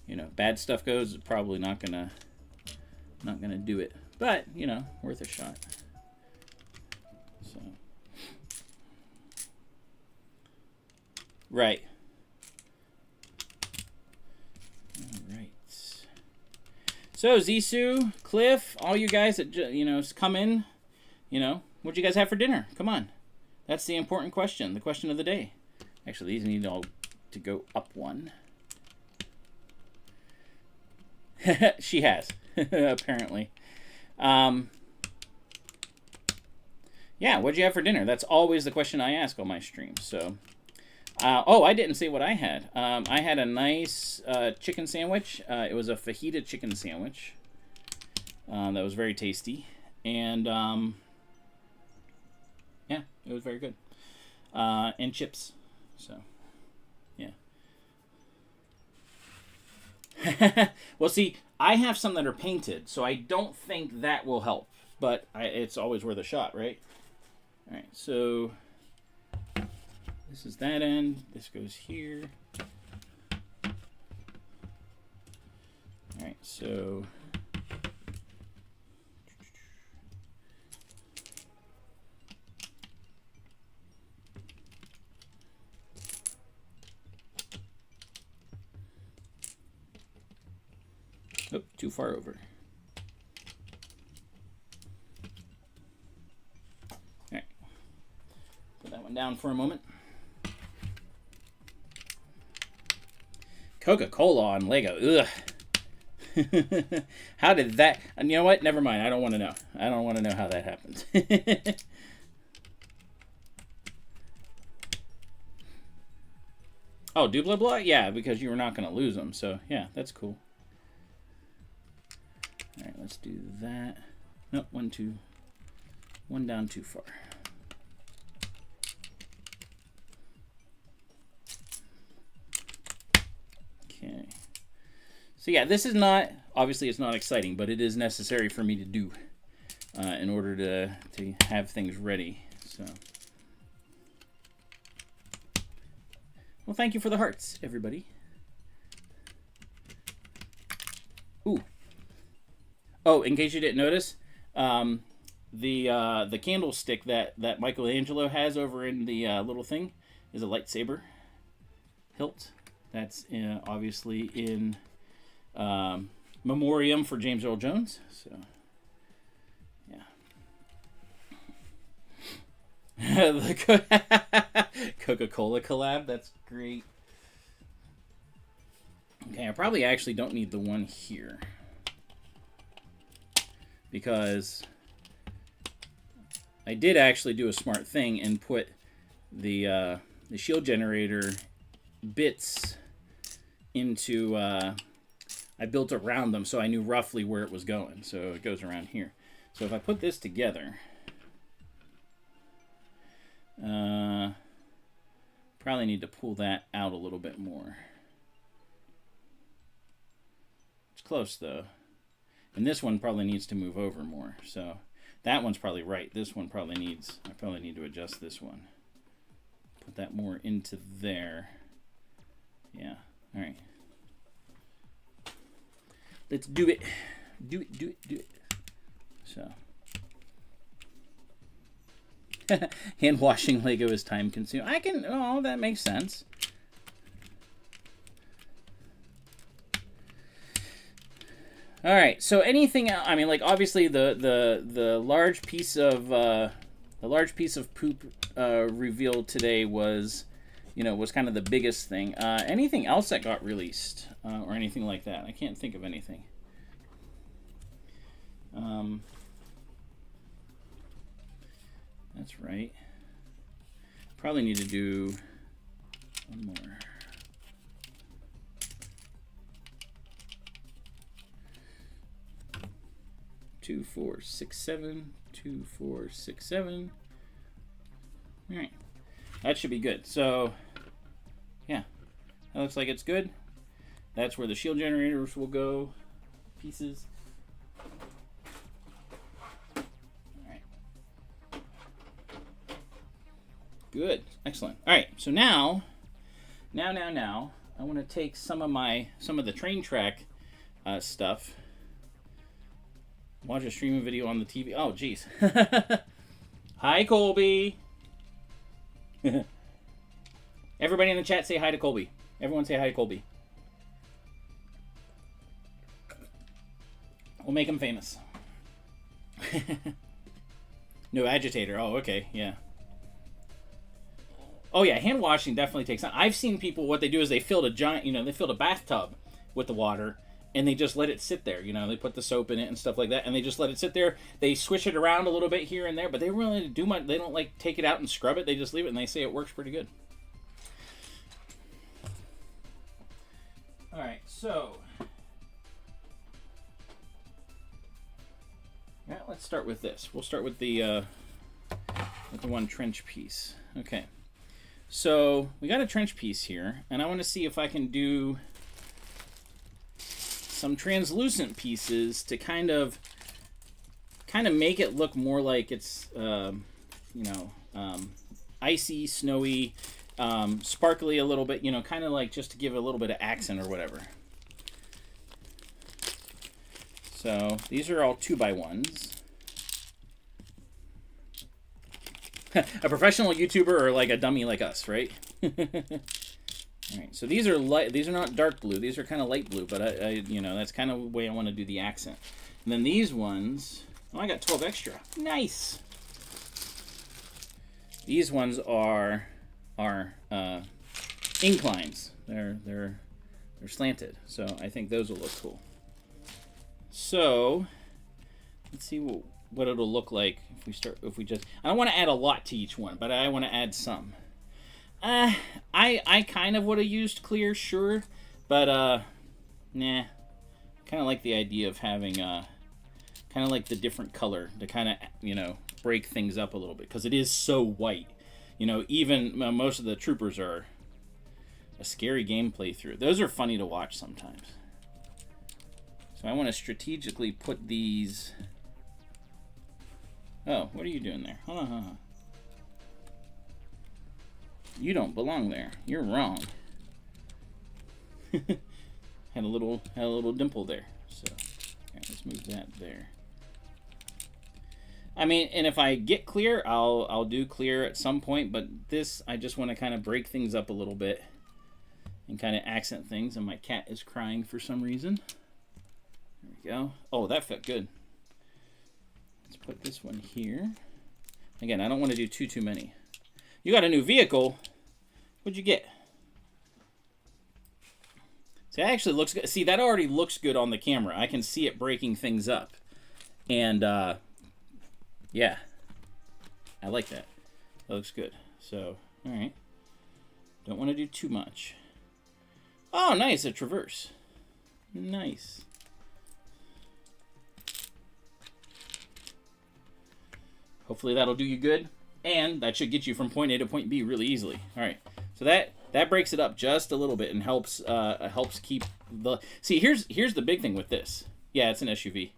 you know, bad stuff goes, it's probably not gonna do it. But, you know, worth a shot. So. Right. All right. So, Zissou, Cliff, all you guys that, you know, come in, you know, what'd you guys have for dinner? Come on. That's the important question, the question of the day. Actually, these need all to go up one. She has, apparently. Yeah, what'd you have for dinner? That's always the question I ask on my streams. So, oh, I didn't say what I had. I had a nice chicken sandwich. It was a fajita chicken sandwich. That was very tasty. And, yeah, it was very good. And chips. So, yeah. Well, see, I have some that are painted, so I don't think that will help. But it's always worth a shot, right? All right, so this is that end. This goes here. All right, so oh, too far over. All right, put that one down for a moment. Coca-Cola on Lego. Ugh. How did that... And you know what? Never mind. I don't want to know. I don't want to know how that happened. Oh, BuildWithJonny? Yeah, because you were not going to lose them. So, yeah, that's cool. All right, let's do that. Nope, one down too far. Okay. So yeah, this is not, obviously it's not exciting, but it is necessary for me to do in order to have things ready. So, well, thank you for the hearts, everybody. Ooh. Oh, in case you didn't notice, the candlestick that Michelangelo has over in the little thing is a lightsaber hilt. That's obviously in memoriam for James Earl Jones. So, yeah. The Coca-Cola collab. That's great. Okay, I probably actually don't need the one here, because I did actually do a smart thing and put the shield generator bits into, I built around them so I knew roughly where it was going. So it goes around here. So if I put this together, probably need to pull that out a little bit more. It's close though. And this one probably needs to move over more. So that one's probably right. This one probably needs, I probably need to adjust this one. Put that more into there. Yeah. All right. Let's do it. Do it, do it, do it. So. Hand washing Lego is time consuming. I can, oh, that makes sense. All right. So anything else? I mean, like obviously the large piece of poop revealed today was, you know, was kind of the biggest thing. Anything else that got released or anything like that? I can't think of anything. That's right. Probably need to do one more. Two, 4, 6, 7. 2, 4, 6, 7. All right, that should be good. So, yeah, that looks like it's good. That's where the shield generators will go. Pieces. All right. Good, excellent. All right, so now, I want to take some of the train track stuff. Watch a streaming video on the TV. Oh, geez. Hi, Colby. Everybody in the chat say hi to Colby. Everyone say hi to Colby. We'll make him famous. No agitator. Oh, okay. Yeah. Oh, yeah. Hand washing definitely takes time. I've seen people, what they do is they filled a giant, they filled a bathtub with the water. And they just let it sit there, they put the soap in it and stuff like that, and they just let it sit there. They swish it around a little bit here and there, but they really do much. They don't like take it out and scrub it. They just leave it, and they say it works pretty good. All right, so yeah, let's start with this. We'll start with the one trench piece. Okay, so we got a trench piece here, and I want to see if I can do some translucent pieces to kind of make it look more like it's icy, snowy, sparkly a little bit, kind of like just to give a little bit of accent or whatever. So these are all 2x1s. A professional YouTuber or like a dummy like us, right? All right, so these are light. These are not dark blue. These are kind of light blue, but I that's kind of the way I want to do the accent. And then these ones, oh, I got 12 extra. Nice. These ones are inclines. They're slanted, so I think those will look cool. So let's see what it'll look like if we just. I don't want to add a lot to each one, but I want to add some. I kind of would have used clear, sure, but nah. Kind of like the idea of having kind of like the different color to kind of break things up a little bit, because it is so white. Even most of the troopers are a scary game playthrough. Those are funny to watch sometimes. So I want to strategically put these. Oh, what are you doing there? Hold on. You don't belong there. You're wrong. had a little dimple there. So right, let's move that there. I mean, and if I get clear, I'll do clear at some point, but this I just want to kind of break things up a little bit and kind of accent things. And my cat is crying for some reason. There we go. Oh, that fit good. Let's put this one here. Again, I don't want to do too many. You got a new vehicle. What'd you get? See, that actually looks good. See, that already looks good on the camera. I can see it breaking things up. And, yeah. I like that. That looks good. So, all right. Don't want to do too much. Oh, nice. A traverse. Nice. Hopefully that'll do you good. And that should get you from point A to point B really easily. All right, so that breaks it up just a little bit and helps keep the. See, here's the big thing with this. Yeah, it's an SUV.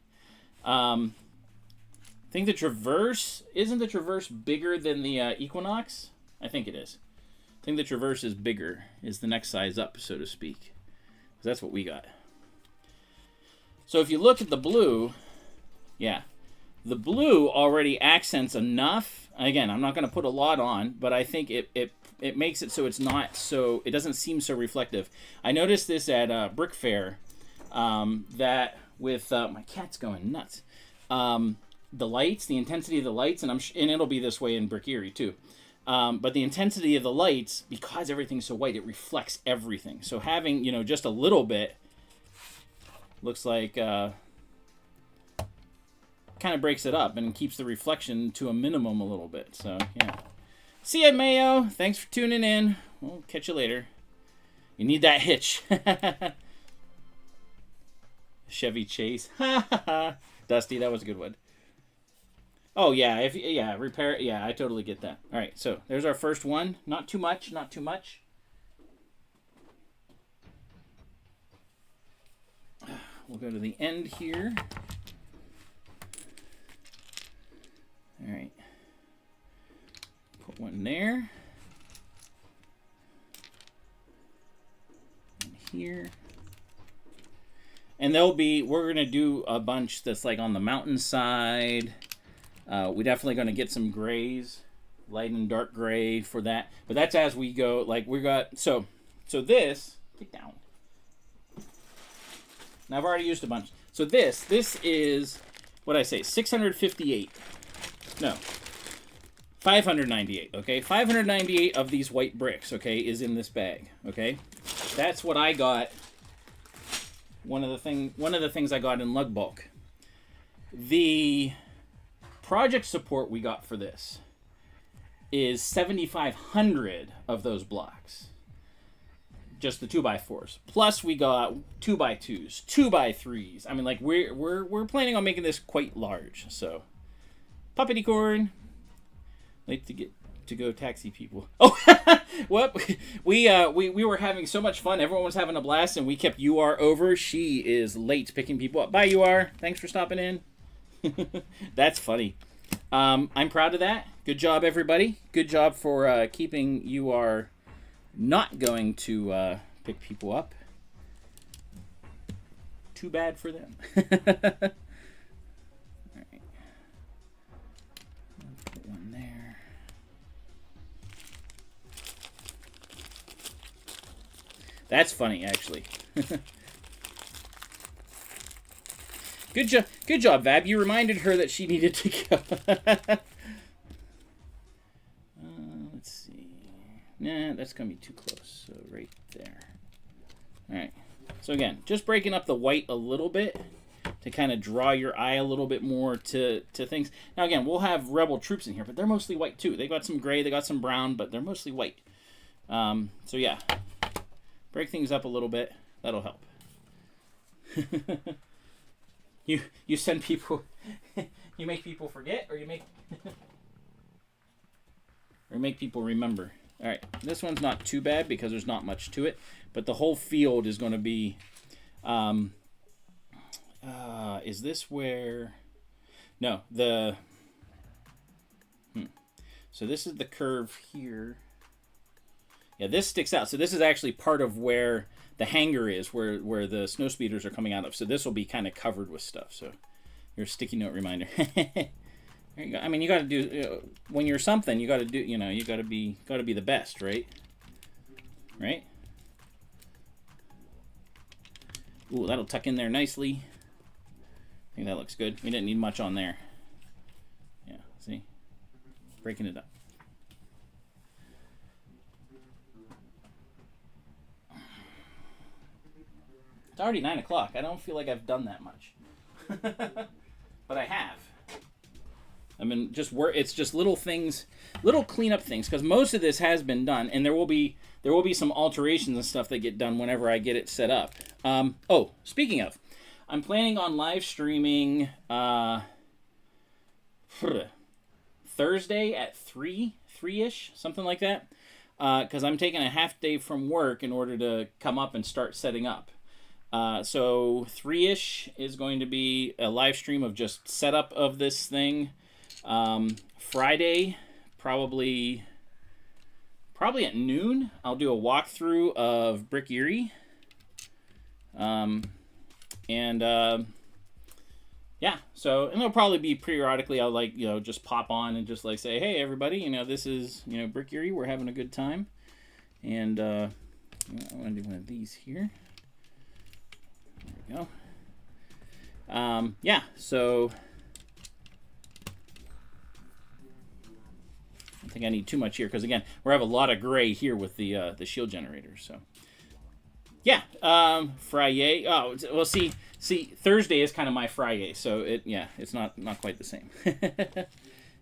I think the Traverse isn't the Traverse bigger than the Equinox? I think it is. I think the Traverse is bigger, is the next size up, so to speak. That's what we got. So if you look at the blue, yeah, the blue already accents enough. Again, I'm not going to put a lot on, but I think it makes it so it's not so, it doesn't seem so reflective. I noticed this at Brick Fair, that with, my cat's going nuts, the lights, the intensity of the lights, and it'll be this way in Brick Erie too, but the intensity of the lights, because everything's so white, it reflects everything. So having, just a little bit, looks like, kind of breaks it up and keeps the reflection to a minimum a little bit. So yeah, See ya, Mayo. Thanks for tuning in. We'll catch you later. You need that hitch. Chevy Chase. Dusty, that was a good one. Oh yeah, repair. Yeah, I totally get that. All right, so there's our first one. Not too much. Not too much. We'll go to the end here. All right. Put one there. And here. And we're going to do a bunch that's like on the mountainside. We're definitely going to get some grays, light and dark gray for that. But that's as we go. Like we got, so this, get down. Now I've already used a bunch. So this is, what did I say, 658. No, 598, okay? 598 of these white bricks, okay, is in this bag, okay? That's what I got. One of the things I got in LUGBulk. The project support we got for this is 7,500 of those blocks. Just the 2x4s. Plus we got 2x2s, 2x3s. I mean, like we're planning on making this quite large. So, puppety corn. Late to go taxi people. Oh, well, we were having so much fun. Everyone was having a blast, and we kept UR over. She is late picking people up. Bye, UR. Thanks for stopping in. That's funny. I'm proud of that. Good job, everybody. Good job for keeping UR not going to pick people up. Too bad for them. All right. Put one there. That's funny, actually. Good job, Vab. You reminded her that she needed to go. Let's see. Nah, that's going to be too close. So right there. All right. So again, just breaking up the white a little bit to kind of draw your eye a little bit more to things. Now again, we'll have Rebel troops in here, but they're mostly white too. They got some gray, they got some brown, but they're mostly white. So yeah, break things up a little bit. That'll help. You send people, you make people forget, or you make or make people remember. All right, this one's not too bad because there's not much to it, but the whole field is going to be. Is this where? No, the. So this is the curve here. Yeah, this sticks out. So this is actually part of where the hangar is, where the snow speeders are coming out of. So this will be kind of covered with stuff. So your sticky note reminder. There you go. I mean, you got to do when you're something. You got to do. You know, you got to be the best, right? Right. Ooh, that'll tuck in there nicely. I think that looks good. We didn't need much on there. Yeah. See, breaking it up. It's already 9 o'clock. I don't feel like I've done that much, but I have. I mean, it's just little things, little cleanup things, because most of this has been done, and there will be some alterations and stuff that get done whenever I get it set up. Oh, speaking of, I'm planning on live streaming Thursday at 3-ish, something like that, because I'm taking a half day from work in order to come up and start setting up. So 3-ish is going to be a live stream of just setup of this thing. Friday, probably at noon, I'll do a walkthrough of Brick Erie. Yeah, so, and it'll probably be periodically, I'll just pop on and just say, hey everybody, this is, Brick Erie, we're having a good time. And, I want to do one of these here. There we go. Yeah, so I don't think I need too much here because again, we have a lot of gray here with the shield generator. So yeah, Friday. Oh well, see, Thursday is kind of my Friday, so it's not quite the same.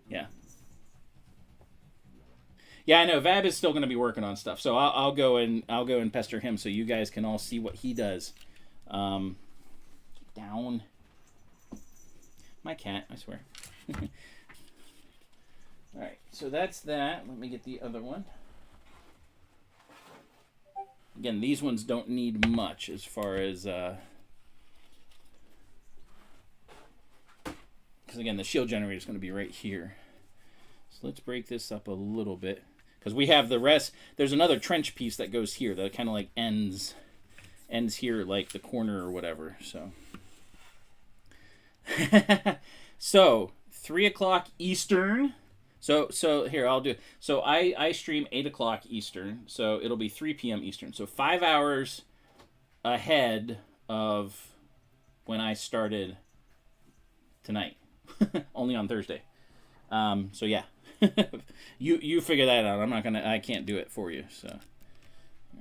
Yeah. Yeah, I know. Vab is still going to be working on stuff, so I'll go and pester him so you guys can all see what he does. Down. My cat, I swear. All right, so that's that. Let me get the other one. Again, these ones don't need much as far as because again, the shield generator is going to be right here. So let's break this up a little bit because we have the rest. There's another trench piece that goes here that kind of like ends here, like the corner or whatever. So, so 3 o'clock Eastern. So here I'll do. So I stream 8 o'clock Eastern. So it'll be 3 p.m. Eastern. So 5 hours ahead of when I started tonight, only on Thursday. So yeah, you figure that out. I can't do it for you. So, all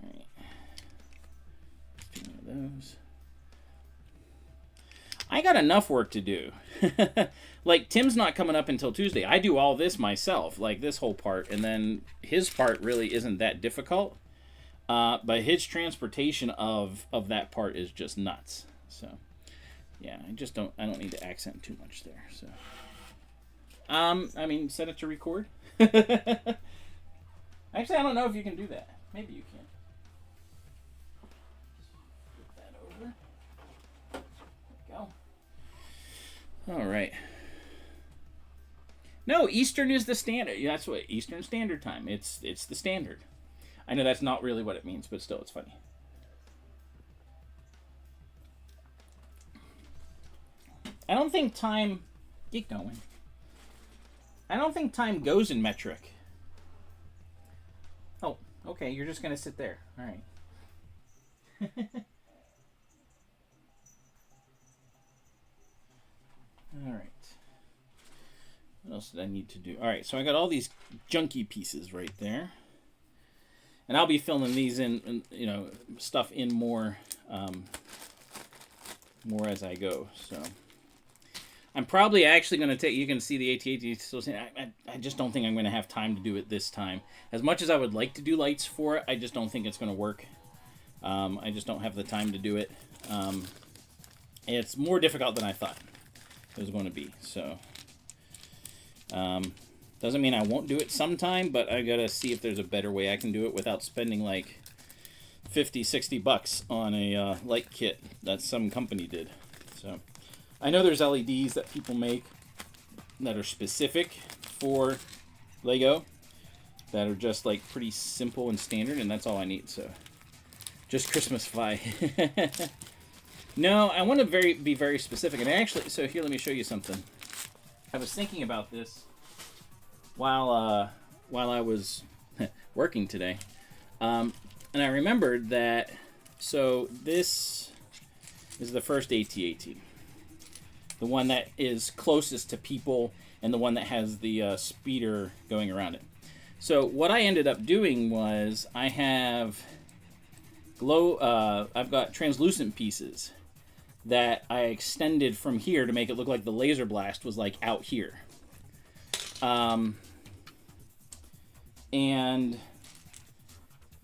right. One of those. I got enough work to do. Like, Tim's not coming up until Tuesday. I do all this myself, like this whole part, and then his part really isn't that difficult. But his transportation of that part is just nuts. So, yeah, I don't need to accent too much there. So, I mean, set it to record. Actually, I don't know if you can do that. Maybe you can. Flip that over. There we go. All right. No, Eastern is the standard. That's what Eastern Standard Time. It's the standard. I know that's not really what it means, but still, it's funny. I don't think time... Get going. I don't think time goes in metric. Oh, okay. You're just going to sit there. All right. All right. What else did I need to do? All right, so I got all these junky pieces right there. And I'll be filling these in you know, stuff in more as I go. So I'm probably actually going to take, you can see the AT-AT still saying, I just don't think I'm going to have time to do it this time. As much as I would like to do lights for it, I just don't think it's going to work. I just don't have the time to do it. It's more difficult than I thought it was going to be. So, doesn't mean I won't do it sometime, but I got to see if there's a better way I can do it without spending like $50-$60 on a light kit that some company did. So, I know there's LEDs that people make that are specific for Lego that are just like pretty simple and standard, and that's all I need. So, just Christmas-fy. No, I want to be very specific. And actually, so here, let me show you something. I was thinking about this while I was working today, and I remembered that. So this is the first AT-AT, the one that is closest to people, and the one that has the speeder going around it. So what I ended up doing was I have I've got translucent pieces that I extended from here to make it look like the laser blast was like out here. And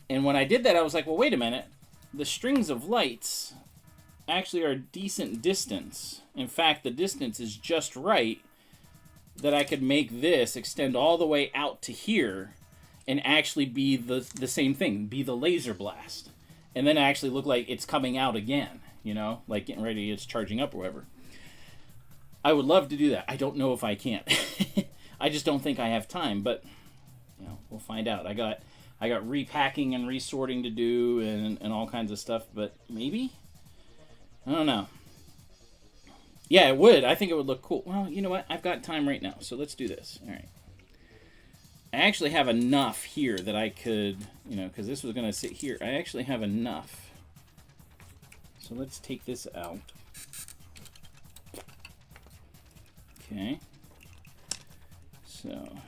when I did that, I was like, well, wait a minute. The strings of lights actually are a decent distance. In fact, the distance is just right that I could make this extend all the way out to here and actually be the same thing, be the laser blast. And then actually look like it's coming out again. You know, like getting ready, it's charging up or whatever. I would love to do that. I don't know if I can. I just don't think I have time, but you know, we'll find out. I got repacking and resorting to do and all kinds of stuff, but maybe? I don't know. Yeah, it would. I think it would look cool. Well, you know what? I've got time right now, so let's do this. All right. I actually have enough here that I could, you know, because this was going to sit here. I actually have enough. So let's take this out. Okay. So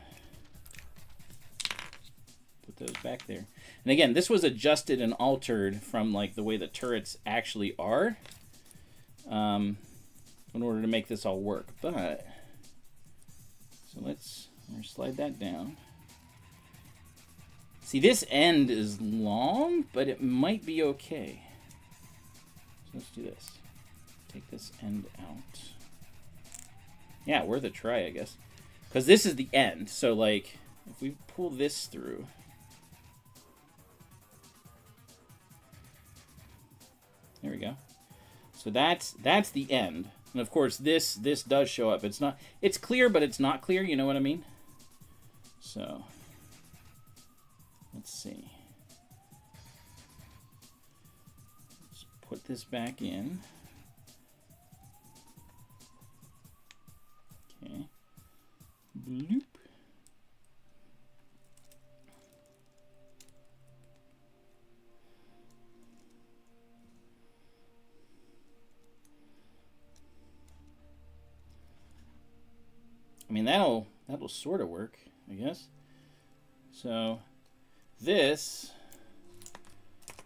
put those back there. And again, this was adjusted and altered from like the way the turrets actually are, in order to make this all work. But so let's slide that down. See, this end is long, but it might be okay. So let's do this. Take this end out. Yeah, worth a try, I guess. Because this is the end. So, like, if we pull this through... There we go. So that's the end. And, of course, this does show up. It's clear, but it's not clear. You know what I mean? So... Let's see. Let's put this back in. Okay. Bloop. I mean, that'll sort of work, I guess. So... This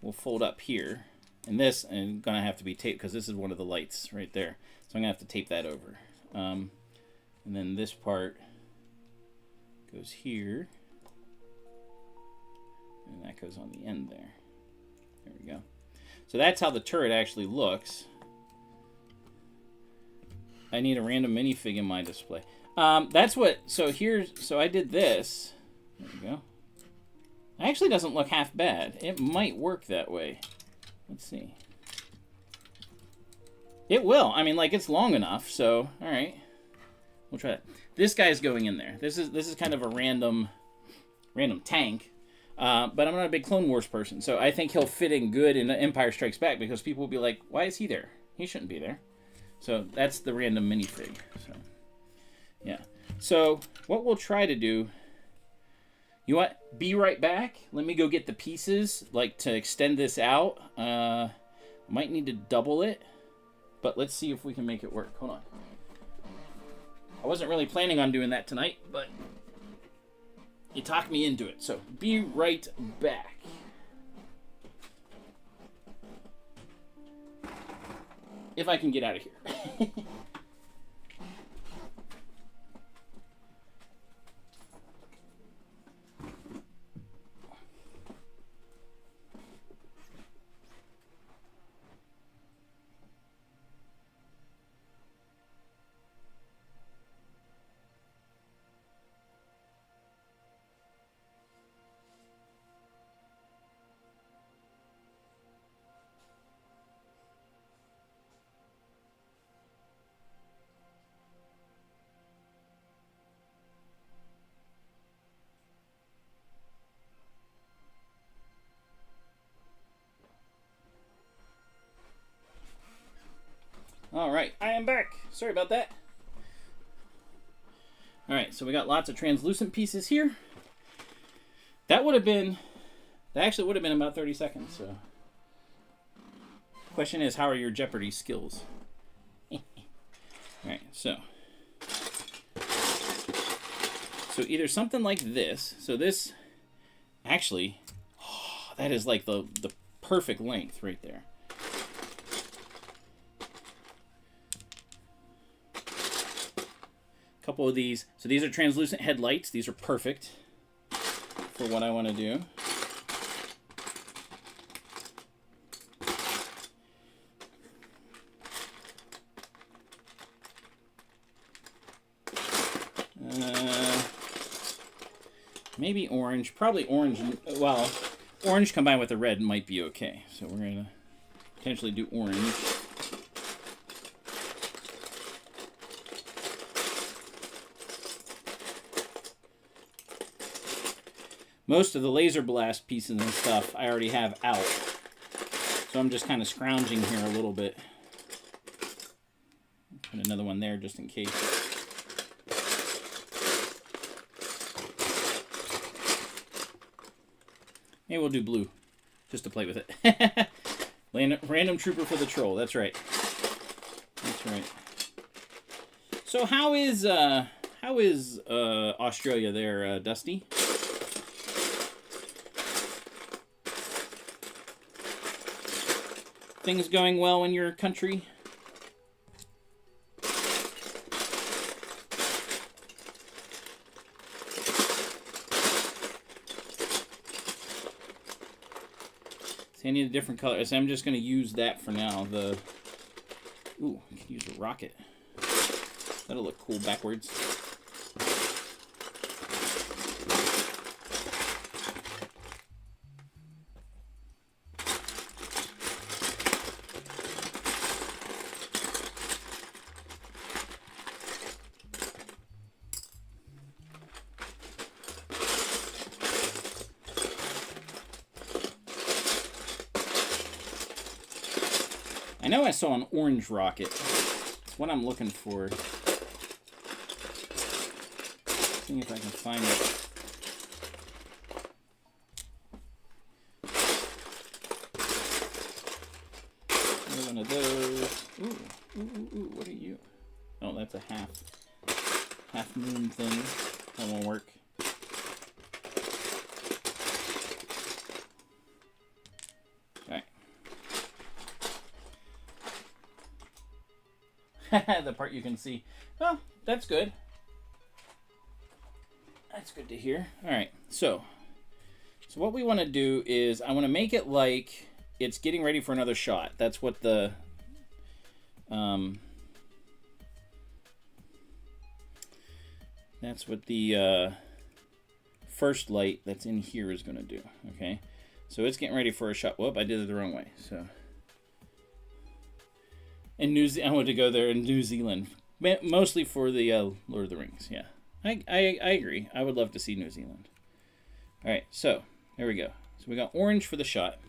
will fold up here, and this is going to have to be taped because this is one of the lights right there. So I'm going to have to tape that over. And then this part goes here, and that goes on the end there. There we go. So that's how the turret actually looks. I need a random minifig in my display. That's what, so I did this. There we go. It actually doesn't look half bad. It might work that way. Let's see. It will. I mean, like, it's long enough, so all right. We'll try it. This guy's going in there. This is kind of a random tank. But I'm not a big Clone Wars person, so I think he'll fit in good in Empire Strikes Back because people will be like, why is he there? He shouldn't be there. So that's the random minifig. So yeah. So what we'll try to do. You know what? Be right back. Let me go get the pieces, like, to extend this out. Might need to double it, but let's see if we can make it work. Hold on. I wasn't really planning on doing that tonight, but you talked me into it. So be right back. If I can get out of here. All right, I am back. Sorry about that. All right, so we got lots of translucent pieces here. That actually would have been about 30 seconds. So, question is, how are your Jeopardy skills? All right, so either something like this. So this, actually, that is like the perfect length right there. Couple of these. So these are translucent headlights. These are perfect for what I want to do. Maybe orange. Probably orange. Well, orange combined with the red might be okay. So we're going to potentially do orange. Most of the laser blast pieces and stuff I already have out. So I'm just kind of scrounging here a little bit. Put another one there just in case. Maybe we'll do blue just to play with it. Random trooper for the troll. That's right. That's right. So how is Australia there, Dusty? Things going well in your country? See, I need a different color. So I'm just going to use that for now. Ooh, I can use a rocket. That'll look cool backwards. I know I saw an orange rocket. It's what I'm looking for. See if I can find it. One of those. Ooh, what are you? Oh, that's a half moon thing. That won't work. The part you can see. Well, that's good. That's good to hear. All right, so what we want to do is I want to make it like it's getting ready for another shot. That's what the first light that's in here is going to do. Okay, so it's getting ready for a shot. Whoop! I did it the wrong way. So. In I wanted to go there in New Zealand, mostly for the Lord of the Rings. Yeah, I agree. I would love to see New Zealand. All right, so there we go. So we got orange for the shot.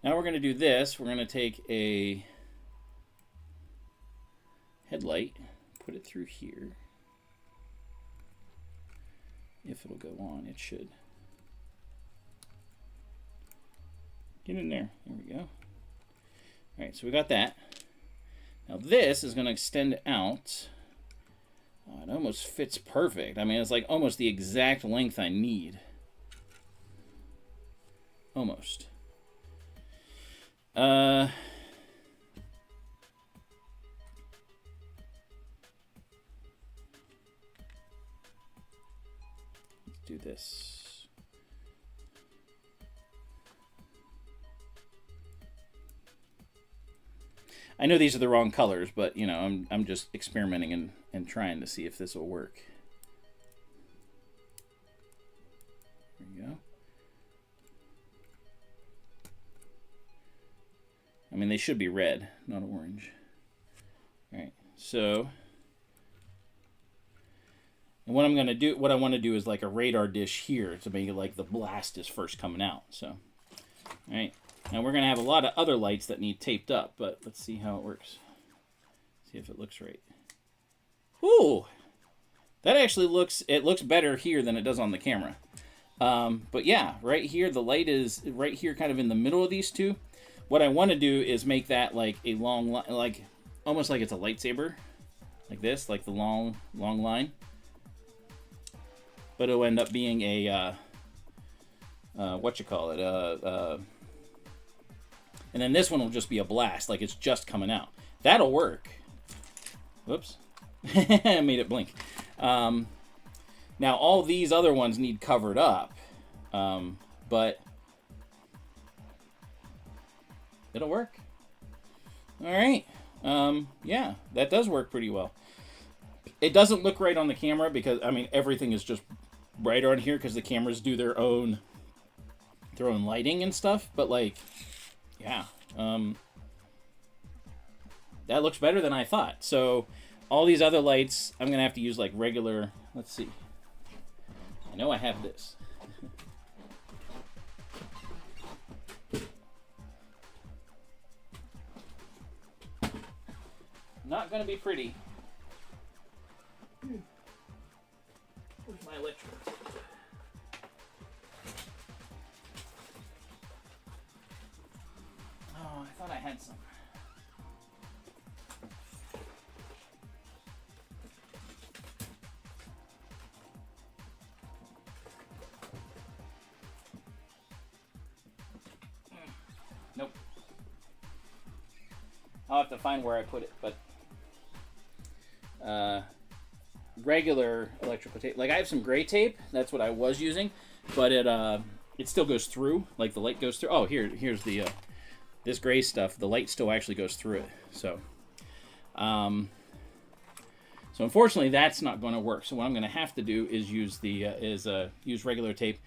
Now we're going to do this. We're going to take a headlight, put it through here. If it'll go on, it should. Get in there. There we go. All right, so we got that. Now this is going to extend out. Oh, it almost fits perfect. I mean, it's like almost the exact length I need. Almost. Let's do this. I know these are the wrong colors, but you know, I'm just experimenting and trying to see if this will work. There we go. I mean, they should be red, not orange. All right, so and what I'm gonna do, what I want to do is like a radar dish here to make it like the blast is first coming out. So, all right. Now we're going to have a lot of other lights that need taped up, but let's see how it works. See if it looks right. Ooh! That actually looks better here than it does on the camera. But yeah, right here, the light is right here kind of in the middle of these two. What I want to do is make that like a long line, like almost like it's a lightsaber. Like this, like the long line. But it'll end up being a, and then this one will just be a blast, like it's just coming out. That'll work. Whoops. I made it blink. Now, all these other ones need covered up, but it'll work. All right. Yeah, that does work pretty well. It doesn't look right on the camera because, I mean, everything is just right on here because the cameras do their own lighting and stuff, but like... Yeah, that looks better than I thought. So all these other lights, I'm going to have to use like regular, let's see. I know I have this. Not going to be pretty. Where's my electrical tape? Oh, I thought I had some. Nope. I'll have to find where I put it, but regular electrical tape. Like I have some gray tape. That's what I was using, but it it still goes through, like the light goes through. Oh, here's the this gray stuff. The light still actually goes through it. So, so unfortunately, that's not going to work. So what I'm going to have to do is use the use regular tape.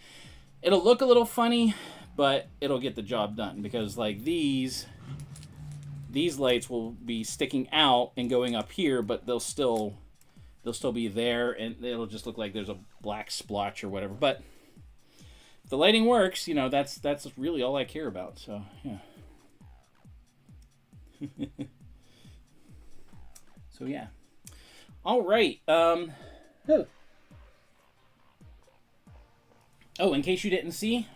It'll look a little funny, but it'll get the job done, because like these lights will be sticking out and going up here, but they'll still be there, and it'll just look like there's a black splotch or whatever. But if the lighting works, you know, that's really all I care about. So yeah. So yeah. All right. Oh, in case you didn't see,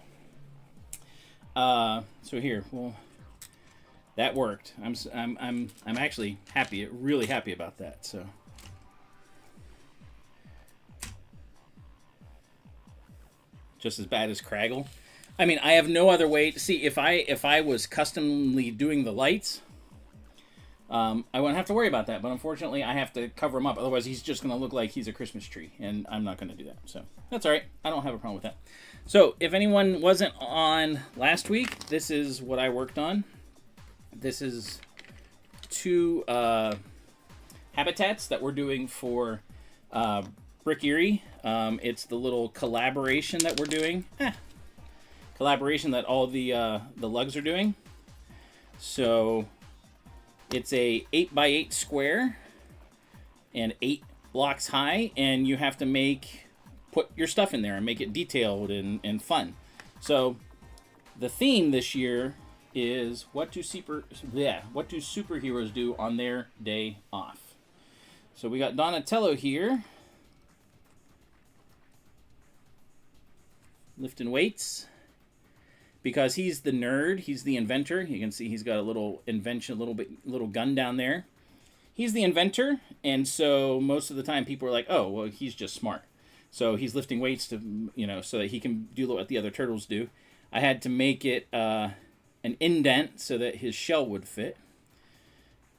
so here, well, that worked. I'm actually happy, really happy about that. So. Just as bad as Craggle. I mean, I have no other way to see if I was customly doing the lights, I wouldn't have to worry about that. But unfortunately, I have to cover him up. Otherwise, he's just going to look like he's a Christmas tree, and I'm not going to do that. So that's all right. I don't have a problem with that. So if anyone wasn't on last week, this is what I worked on. This is 2 habitats that we're doing for Brick Erie. It's the little collaboration that we're doing. Collaboration that all the lugs are doing. So it's a 8x8 square and 8 blocks high, and you have to put your stuff in there and make it detailed and fun. So the theme this year is what do superheroes do on their day off? So we got Donatello here, lifting weights, because he's the nerd, he's the inventor. You can see he's got a little invention, little gun down there. He's the inventor, and so most of the time people are like, oh, well, he's just smart. So he's lifting weights to, you know, so that he can do what the other turtles do. I had to make it an indent so that his shell would fit.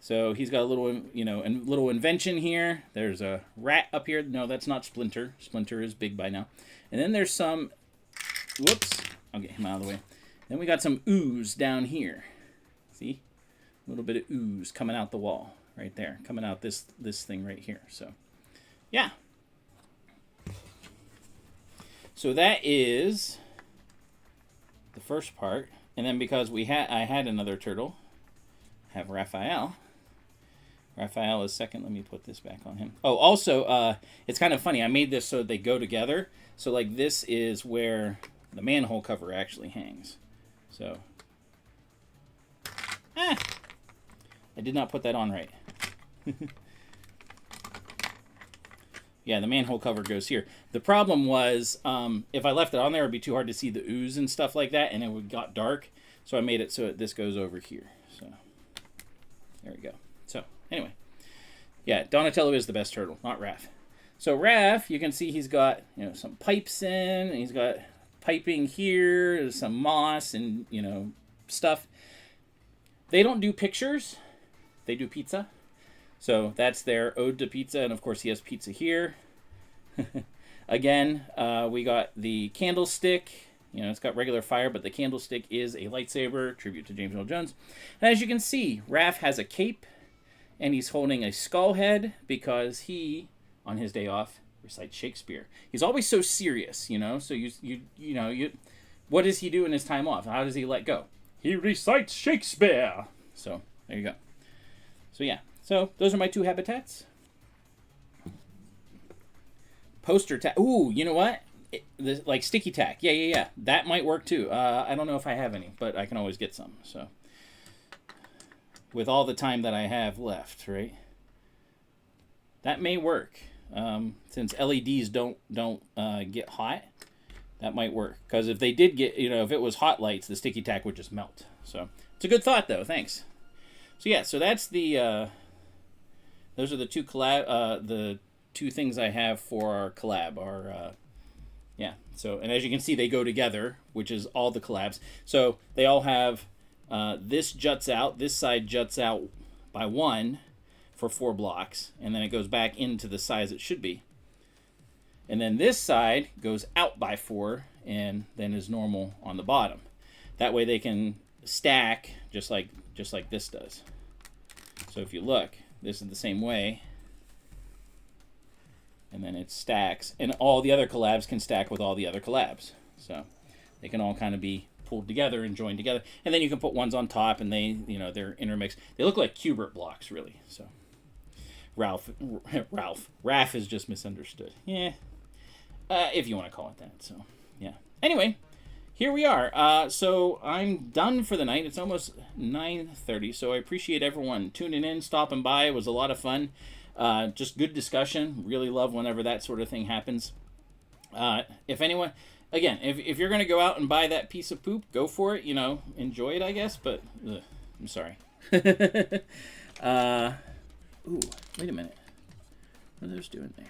So he's got a little, you know, little invention here. There's a rat up here. No, that's not Splinter. Splinter is big by now. And then there's some, whoops, I'll get him out of the way. Then we got some ooze down here. See? A little bit of ooze coming out the wall right there. Coming out this thing right here. So, yeah. So that is the first part. And then because I had another turtle, have Raphael. Raphael is second. Let me put this back on him. Oh, also, it's kind of funny. I made this so they go together. So, like, this is where the manhole cover actually hangs. So, I did not put that on right. Yeah, the manhole cover goes here. The problem was, if I left it on there, it would be too hard to see the ooze and stuff like that, and it got dark. So I made it so this goes over here. So, there we go. So, anyway. Yeah, Donatello is the best turtle, not Raph. So Raph, you can see he's got, you know, some pipes in, and he's got piping here, some moss and, you know, stuff. They don't do pictures. They do pizza. So that's their ode to pizza, and of course he has pizza here. Again, we got the candlestick. You know, it's got regular fire, but the candlestick is a lightsaber, tribute to James Earl Jones. And as you can see, Raph has a cape, and he's holding a skull head because he, on his day off, recites Shakespeare. He's always so serious, you know. So what does he do in his time off? How does he let go? He recites Shakespeare. So there you go. So yeah. So those are my 2 habitats. Poster tack. Ooh, you know what? Like sticky tack. Yeah. That might work too. I don't know if I have any, but I can always get some. So with all the time that I have left, right? That may work. Since LEDs don't get hot, that might work. Because if they did get, you know, if it was hot lights, the sticky tack would just melt. So it's a good thought, though. Thanks. So yeah, so that's the. Those are the 2 the 2 things I have for our collab. Yeah. So, and as you can see, they go together, which is all the collabs. So they all have this juts out. This side juts out by 1 for 4 blocks, and then it goes back into the size it should be. And then this side goes out by 4 and then is normal on the bottom. That way they can stack just like this does. So if you look, this is the same way. And then it stacks, and all the other collabs can stack with all the other collabs. So they can all kind of be pulled together and joined together. And then you can put ones on top, and they, you know, they're intermixed. They look like Cubert blocks, really. So Raph is just misunderstood. Yeah, if you want to call it that. So yeah. Anyway, here we are. So I'm done for the night. It's almost 9:30. So I appreciate everyone tuning in, stopping by. It was a lot of fun. Just good discussion. Really love whenever that sort of thing happens. If anyone, again, if you're going to go out and buy that piece of poop, go for it. You know, enjoy it, I guess. But I'm sorry. Ooh, wait a minute. What are those doing there?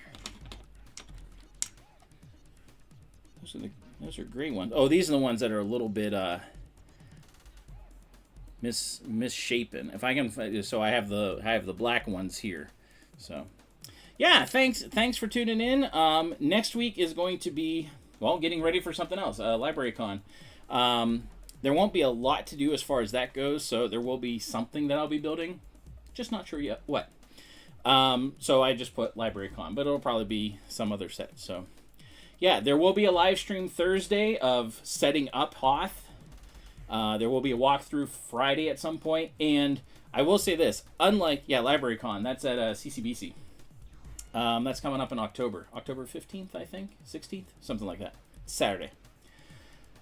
Those are gray ones. Oh, these are the ones that are a little bit misshapen. If I can, so I have the black ones here. So, yeah, thanks for tuning in. Next week is going to be, well, getting ready for something else, LibraryCon. There won't be a lot to do as far as that goes, so there will be something that I'll be building. Just not sure yet what. So I just put LibraryCon, but it'll probably be some other set. So, yeah, there will be a live stream Thursday of setting up Hoth. There will be a walkthrough Friday at some point, and I will say this, unlike, LibraryCon, that's at CCBC. That's coming up in October 15th, I think, 16th, something like that. It's Saturday.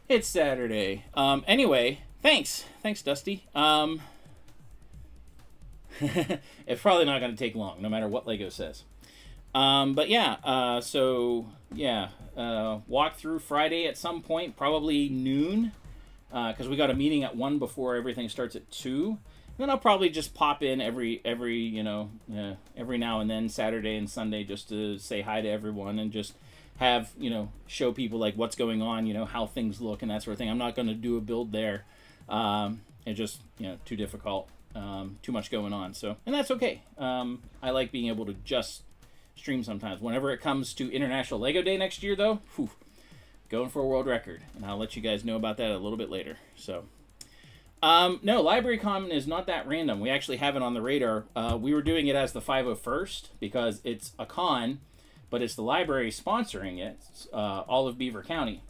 It's Saturday. Anyway, thanks, Dusty. It's probably not going to take long, no matter what Lego says. But yeah, walk through Friday at some point, probably noon, because we got a meeting at 1 before everything starts at 2. Then I'll probably just pop in every now and then, Saturday and Sunday, just to say hi to everyone and just have, show people like what's going on, how things look and that sort of thing. I'm not going to do a build there. It's just, too difficult, too much going on. So, and that's okay. I like being able to just stream sometimes. Whenever it comes to International Lego Day next year, though, going for a world record. And I'll let you guys know about that a little bit later. So. No, LibraryCon is not that random. We actually have it on the radar. We were doing it as the 501st because it's a con, but it's the library sponsoring it, all of Beaver County.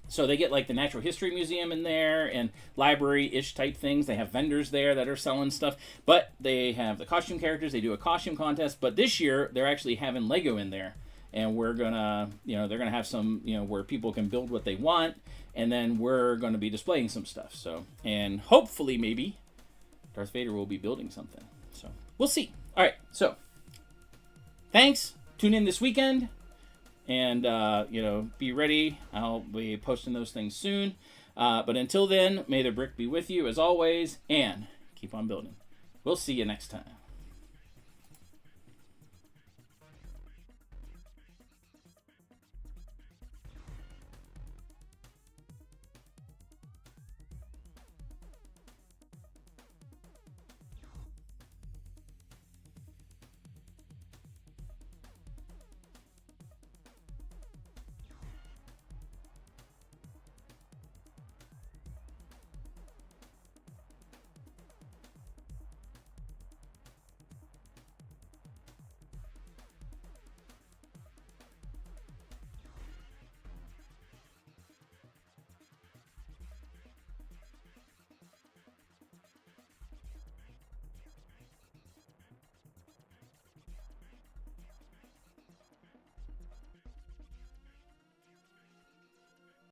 So they get like the Natural History Museum in there and library-ish type things. They have vendors there that are selling stuff, but they have the costume characters. They do a costume contest, but this year they're actually having Lego in there. And we're gonna, they're gonna have some, where people can build what they want, and then we're gonna be displaying some stuff. So, and hopefully, maybe Darth Vader will be building something. So, we'll see. All right. So, thanks. Tune in this weekend, and be ready. I'll be posting those things soon. But until then, may the brick be with you as always, and keep on building. We'll see you next time.